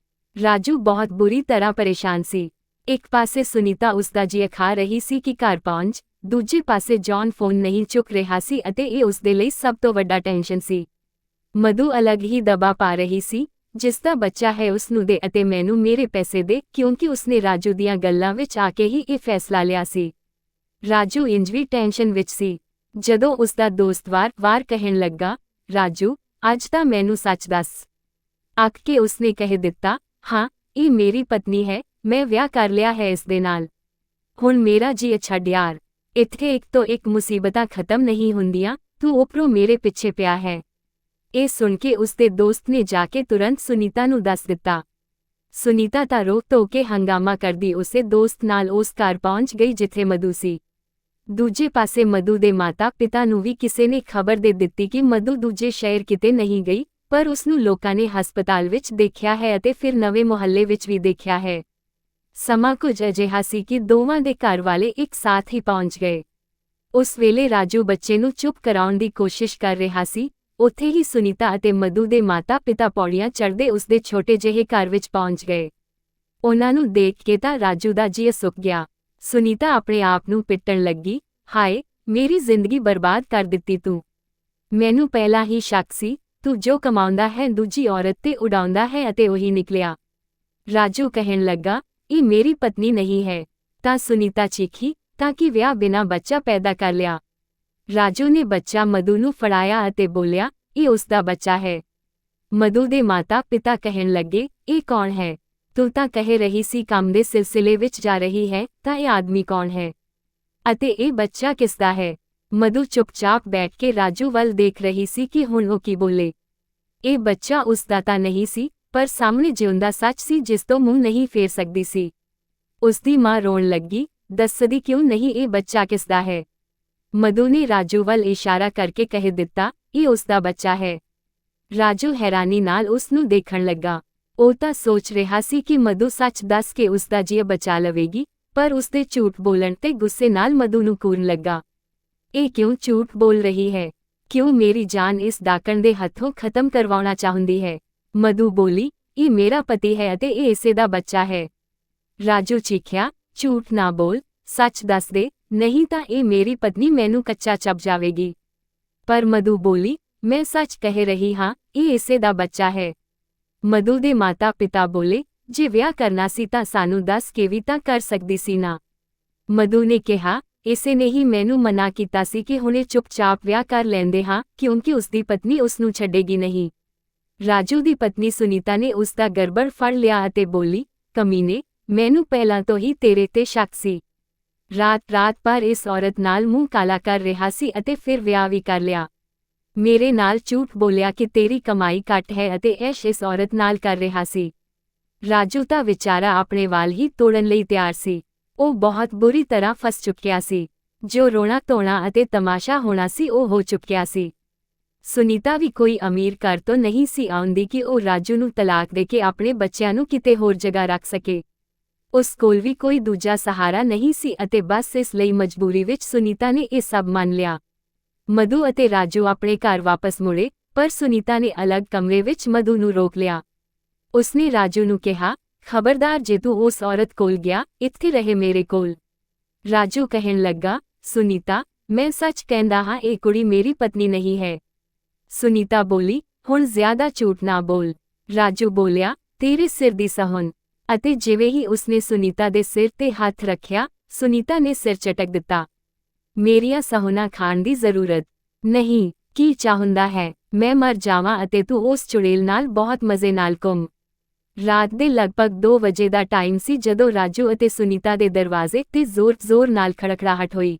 Speaker 1: ਰਾਜੂ ਬਹੁਤ ਬੁਰੀ ਤਰ੍ਹਾਂ ਪਰੇਸ਼ਾਨ ਸੀ। ਇੱਕ ਪਾਸੇ ਸੁਨੀਤਾ ਉਸਦਾ ਜੀ ਖਾ ਰਹੀ ਸੀ ਕਿ ਘਰ ਪਹੁੰਚ, ਦੂਜੇ ਪਾਸੇ ਜੌਨ ਫੋਨ ਨਹੀਂ ਚੁੱਕ ਰਿਹਾ ਸੀ ਅਤੇ ਇਹ ਉਸਦੇ ਲਈ ਸਭ ਤੋਂ ਵੱਡਾ ਟੈਨਸ਼ਨ ਸੀ। ਮਧੂ ਅਲੱਗ ਹੀ ਦਬਾ ਪਾ ਰਹੀ ਸੀ, ਜਿਸ ਦਾ ਬੱਚਾ ਹੈ ਉਸ ਨੂੰ ਦੇ ਅਤੇ ਮੈਨੂੰ ਮੇਰੇ ਪੈਸੇ ਦੇ, ਕਿਉਂਕਿ ਉਸਨੇ ਰਾਜੂ ਦੀਆਂ ਗੱਲਾਂ ਵਿੱਚ ਆ ਕੇ ਹੀ ਇਹ ਫੈਸਲਾ ਲਿਆ ਸੀ। ਰਾਜੂ ਇੰਜ ਵੀ ਟੈਨਸ਼ਨ ਵਿੱਚ ਸੀ। ਜਦੋਂ ਉਸਦਾ ਦੋਸਤ ਵਾਰ ਕਹਿਣ ਲੱਗਾ, ਰਾਜੂ ਅੱਜ ਤਾਂ ਮੈਨੂੰ ਸੱਚ ਦੱਸ। ਅੱਕ ਕੇ ਉਸਨੇ ਕਹਿ ਦਿੱਤਾ, ਹਾਂ ਇਹ ਮੇਰੀ ਪਤਨੀ ਹੈ, ਮੈਂ ਵਿਆਹ ਕਰ ਲਿਆ ਹੈ ਇਸ ਦੇ ਨਾਲ। ਹੁਣ ਮੇਰਾ ਜੀ ਛੱਡ ਯਾਰ, ਇੱਥੇ ਇੱਕ ਤੋਂ ਇੱਕ ਮੁਸੀਬਤਾਂ ਖਤਮ ਨਹੀਂ ਹੁੰਦੀਆਂ, ਤੂੰ ਉੱਪਰੋਂ ਮੇਰੇ ਪਿੱਛੇ ਪਿਆ ਹੈ। ਇਹ ਸੁਣ ਕੇ ਉਸਦੇ ਦੋਸਤ ਨੇ ਜਾ ਕੇ ਤੁਰੰਤ ਸੁਨੀਤਾ ਨੂੰ ਦੱਸ ਦਿੱਤਾ। ਸੁਨੀਤਾ ਤਾਂ ਰੋ ਧੋ ਕੇ ਹੰਗਾਮਾ ਕਰਦੀ ਉਸੇ ਦੋਸਤ ਨਾਲ ਉਸ ਘਰ ਪਹੁੰਚ ਗਈ ਜਿੱਥੇ ਮਧੂ ਸੀ। ਦੂਜੇ ਪਾਸੇ ਮਧੂ ਦੇ ਮਾਤਾ-ਪਿਤਾ ਨੂੰ ਵੀ ਕਿਸੇ ਨੇ ਖਬਰ ਦੇ ਦਿੱਤੀ ਕਿ ਮਧੂ ਦੂਜੇ ਸ਼ਹਿਰ ਕਿਤੇ ਨਹੀਂ ਗਈ, ਪਰ ਉਸਨੂੰ ਲੋਕਾਂ ਨੇ ਹਸਪਤਾਲ ਵਿੱਚ ਦੇਖਿਆ ਹੈ ਅਤੇ ਫਿਰ ਨਵੇਂ ਮੁਹੱਲੇ ਵਿੱਚ ਵੀ ਦੇਖਿਆ ਹੈ। ਸਮਾਂ ਕੁਝ ਅਜਿਹਾ ਸੀ ਕਿ ਦੋਵਾਂ ਦੇ ਘਰ ਵਾਲੇ ਇੱਕ ਸਾਥ ਹੀ ਪਹੁੰਚ ਗਏ। ਉਸ ਵੇਲੇ ਰਾਜੂ ਬੱਚੇ ਨੂੰ ਚੁੱਪ ਕਰਾਉਣ ਦੀ ਕੋਸ਼ਿਸ਼ ਕਰ ਰਿਹਾ ਸੀ। ਉੱਥੇ ਹੀ ਸੁਨੀਤਾ ਅਤੇ ਮਧੂ ਦੇ ਮਾਤਾ-ਪਿਤਾ ਪੌੜੀਆਂ ਚੜ੍ਹਦੇ ਉਸਦੇ ਛੋਟੇ ਜਿਹੇ ਘਰ ਵਿੱਚ ਪਹੁੰਚ ਗਏ। ਉਹਨਾਂ ਨੂੰ ਦੇਖ ਕੇ ਤਾਂ ਰਾਜੂ ਦਾ ਜੀ ਸੁੱਕ ਗਿਆ। ਸੁਨੀਤਾ ਆਪਣੇ ਆਪ ਨੂੰ ਪਿੱਟਣ ਲੱਗੀ, ਹਾਏ ਮੇਰੀ ਜ਼ਿੰਦਗੀ ਬਰਬਾਦ ਕਰ ਦਿੱਤੀ ਤੂੰ। ਮੈਨੂੰ ਪਹਿਲਾਂ ਹੀ ਸ਼ੱਕ ਸੀ, ਤੂੰ ਜੋ ਕਮਾਉਂਦਾ ਹੈ ਦੂਜੀ ਔਰਤ ਤੇ ਉਡਾਉਂਦਾ ਹੈ ਅਤੇ ਉਹੀ ਨਿਕਲਿਆ। ਰਾਜੂ ਕਹਿਣ ਲੱਗਾ, ਇਹ ਮੇਰੀ ਪਤਨੀ ਨਹੀਂ ਹੈ। ਤਾਂ ਸੁਨੀਤਾ ਚੀਖੀ, ਤਾਂ ਕਿ ਵਿਆਹ ਬਿਨਾਂ ਬੱਚਾ ਪੈਦਾ ਕਰ ਲਿਆ। ਰਾਜੂ ਨੇ ਬੱਚਾ ਮਧੂ ਨੂੰ ਫੜਾਇਆ ਅਤੇ ਬੋਲਿਆ, ਇਹ ਉਸਦਾ ਬੱਚਾ ਹੈ। ਮਧੂ ਦੇ ਮਾਤਾ-ਪਿਤਾ ਕਹਿਣ ਲੱਗੇ, ਇਹ ਕੌਣ ਹੈ? ਤੂੰ ਤਾਂ ਕਹਿ ਰਹੀ ਸੀ ਕੰਮ ਦੇ ਸਿਲਸਿਲੇ ਵਿੱਚ ਜਾ ਰਹੀ ਹੈ, ਤਾਂ ਇਹ ਆਦਮੀ ਕੌਣ ਹੈ? ਅਤੇ ਇਹ ਬੱਚਾ ਕਿਸਦਾ ਹੈ? ਮਧੂ ਚੁੱਪਚਾਪ ਬੈਠ ਕੇ ਰਾਜੂ ਵੱਲ ਦੇਖ ਰਹੀ ਸੀ ਕਿ ਹੁਣ ਉਹ ਕੀ ਬੋਲੇ। ਇਹ ਬੱਚਾ ਉਸਦਾ ਤਾਂ ਨਹੀਂ ਸੀ, ਪਰ ਸਾਹਮਣੇ ਜਿਉਂਦਾ ਸੱਚ ਸੀ ਜਿਸ ਤੋਂ ਮੂੰਹ ਨਹੀਂ ਫੇਰ ਸਕਦੀ ਸੀ। ਉਸਦੀ ਮਾਂ ਰੋਣ ਲੱਗੀ, ਦੱਸਦੀ ਕਿਉਂ ਨਹੀਂ ਇਹ ਬੱਚਾ ਕਿਸਦਾ ਹੈ? ਮਧੂ ਨੇ ਰਾਜੂ ਵੱਲ ਇਸ਼ਾਰਾ ਕਰਕੇ ਕਹਿ ਦਿੱਤਾ, ਇਹ ਉਸਦਾ ਬੱਚਾ ਹੈ। ਰਾਜੂ ਹੈਰਾਨੀ ਨਾਲ ਉਸ ਨੂੰ ਦੇਖਣ ਲੱਗਾ। ਉਹ ਤਾਂ ਸੋਚ ਰਿਹਾ ਸੀ ਕਿ ਮਧੂ ਸੱਚ ਦੱਸ ਕੇ ਉਸਦਾ ਜੀਅ ਬਚਾ ਲਵੇਗੀ, ਪਰ ਉਸਦੇ ਝੂਠ ਬੋਲਣ ਤੇ ਗੁੱਸੇ ਨਾਲ ਮਧੂ ਨੂੰ ਘੂਰਨ ਲੱਗਾ। ਇਹ ਕਿਉਂ ਝੂਠ ਬੋਲ ਰਹੀ ਹੈ? ਕਿਉਂ ਮੇਰੀ ਜਾਨ ਇਸ ਡਾਕਣ ਦੇ ਹੱਥੋਂ ਖਤਮ ਕਰਵਾਉਣਾ ਚਾਹੁੰਦੀ ਹੈ? ਮਧੂ ਬੋਲੀ, ਇਹ ਮੇਰਾ ਪਤੀ ਹੈ ਅਤੇ ਇਹ ਇਸੇ ਦਾ ਬੱਚਾ ਹੈ। ਰਾਜੂ ਚੀਖਿਆ, ਝੂਠ ਨਾ ਬੋਲ, ਸੱਚ ਦੱਸ ਦੇ, ਨਹੀਂ ਤਾਂ ਇਹ ਮੇਰੀ ਪਤਨੀ ਮੈਨੂੰ ਕੱਚਾ ਚੱਬ ਜਾਵੇਗੀ। ਪਰ ਮਧੂ ਬੋਲੀ, ਮੈਂ ਸੱਚ ਕਹਿ ਰਹੀ ਹਾਂ, ਇਹ ਇਸੇ ਦਾ ਬੱਚਾ ਹੈ। ਮਧੂ ਦੇ ਮਾਤਾ-ਪਿਤਾ ਬੋਲੇ, ਜੇ ਵਿਆਹ ਕਰਨਾ ਸੀ ਤਾਂ ਸਾਨੂੰ ਦੱਸ ਕੇ ਵੀ ਤਾਂ ਕਰ ਸਕਦੀ ਸੀ ਨਾ। ਮਧੂ ਨੇ ਕਿਹਾ, ਇਸੇ ਨੇ ਹੀ ਮੈਨੂੰ ਮਨਾ ਕੀਤਾ ਸੀ ਕਿ ਹੁਣੇ ਚੁੱਪਚਾਪ ਵਿਆਹ ਕਰ ਲੈਂਦੇ ਹਾਂ, ਕਿਉਂਕਿ ਉਸਦੀ ਪਤਨੀ ਉਸ ਨੂੰ ਛੱਡੇਗੀ ਨਹੀਂ। ਰਾਜੂ ਦੀ ਪਤਨੀ ਸੁਨੀਤਾ ਨੇ ਉਸ ਦਾ ਗਰਬੜ ਫੜ ਲਿਆ ਅਤੇ ਬੋਲੀ, ਕਮੀਨੇ, ਮੈਨੂੰ ਪਹਿਲਾਂ ਤੋਂ ਹੀ ਤੇਰੇ ਤੇ ਸ਼ੱਕ ਸੀ। ਰਾਤ ਭਰ ਇਸ ਔਰਤ ਨਾਲ ਮੂੰਹ ਕਾਲਾ ਕਰ ਰਿਹਾ ਸੀ ਅਤੇ ਫਿਰ ਵਿਆਹ ਵੀ ਕਰ ਲਿਆ। ਮੇਰੇ ਨਾਲ ਝੂਠ ਬੋਲਿਆ ਕਿ ਤੇਰੀ ਕਮਾਈ ਘੱਟ ਹੈ ਅਤੇ ਐਸ਼ ਇਸ ਔਰਤ ਨਾਲ ਕਰ ਰਿਹਾ ਸੀ। ਰਾਜੂ ਤਾਂ ਵਿਚਾਰਾ ਆਪਣੇ ਵਾਲ ਹੀ ਤੋੜਨ ਲਈ ਤਿਆਰ ਸੀ। ਉਹ ਬਹੁਤ ਬੁਰੀ ਤਰ੍ਹਾਂ ਫਸ ਚੁੱਕਿਆ ਸੀ। ਜੋ ਰੋਣਾ ਧੋਣਾ ਅਤੇ ਤਮਾਸ਼ਾ ਹੋਣਾ ਸੀ ਉਹ ਹੋ ਚੁੱਕਿਆ ਸੀ। ਸੁਨੀਤਾ ਵੀ ਕੋਈ ਅਮੀਰ ਘਰ ਤੋਂ ਨਹੀਂ ਸੀ ਆਉਂਦੀ ਕਿ ਉਹ ਰਾਜੂ ਨੂੰ ਤਲਾਕ ਦੇ ਕੇ ਆਪਣੇ ਬੱਚਿਆਂ ਨੂੰ ਕਿਤੇ ਹੋਰ ਜਗ੍ਹਾ ਰੱਖ ਸਕੇ। ਉਸ ਕੋਲ ਵੀ ਕੋਈ ਦੂਜਾ ਸਹਾਰਾ ਨਹੀਂ ਸੀ ਅਤੇ ਬਸ ਇਸ ਲਈ ਮਜਬੂਰੀ ਵਿੱਚ ਸੁਨੀਤਾ ਨੇ ਇਹ ਸਭ ਮੰਨ ਲਿਆ। ਮਧੂ ਅਤੇ ਰਾਜੂ ਆਪਣੇ ਘਰ ਵਾਪਸ ਮੁੜੇ, ਪਰ ਸੁਨੀਤਾ ਨੇ ਅਲੱਗ ਕਮਰੇ ਵਿੱਚ ਮਧੂ ਨੂੰ ਰੋਕ ਲਿਆ। ਉਸਨੇ ਰਾਜੂ ਨੂੰ ਕਿਹਾ, ਖਬਰਦਾਰ ਜੇ ਤੂੰ ਉਸ ਔਰਤ ਕੋਲ ਗਿਆ, ਇੱਥੇ ਰਹੇ ਮੇਰੇ ਕੋਲ। ਰਾਜੂ ਕਹਿਣ ਲੱਗਾ, ਸੁਨੀਤਾ, ਮੈਂ ਸੱਚ ਕਹਿੰਦਾ ਹਾਂ ਇਹ ਕੁੜੀ ਮੇਰੀ ਪਤਨੀ ਨਹੀਂ ਹੈ। ਸੁਨੀਤਾ ਬੋਲੀ, ਹੁਣ ਜ਼ਿਆਦਾ ਝੂਠ ਨਾ ਬੋਲ। ਰਾਜੂ ਬੋਲਿਆ, ਤੇਰੇ ਸਿਰ ਦੀ ਸਹੁੰ। ਅਤੇ ਜਿਵੇਂ ਹੀ ਉਸਨੇ ਸੁਨੀਤਾ ਦੇ ਸਿਰ ਤੇ ਹੱਥ ਰੱਖਿਆ, ਸੁਨੀਤਾ ਨੇ ਸਿਰ ਝਟਕ ਦਿੱਤਾ। ਮੇਰੀਆਂ ਸਹੁੰਆਂ ਖਾਣ ਦੀ ਜ਼ਰੂਰਤ ਨਹੀਂ। ਕੀ ਚਾਹੁੰਦਾ ਹੈ? ਮੈਂ ਮਰ ਜਾਵਾਂ ਅਤੇ ਤੂੰ ਉਸ ਚੁੜੇਲ ਨਾਲ ਬਹੁਤ ਮਜ਼ੇ ਨਾਲ ਘੁੰਮ। ਰਾਤ ਦੇ ਲਗਭਗ 2 ਵਜੇ ਦਾ ਟਾਈਮ ਸੀ ਜਦੋਂ ਰਾਜੂ ਅਤੇ ਸੁਨੀਤਾ ਦੇ ਦਰਵਾਜ਼ੇ ਤੇ ਜ਼ੋਰ ਨਾਲ ਖੜਖੜਾਹਟ ਹੋਈ।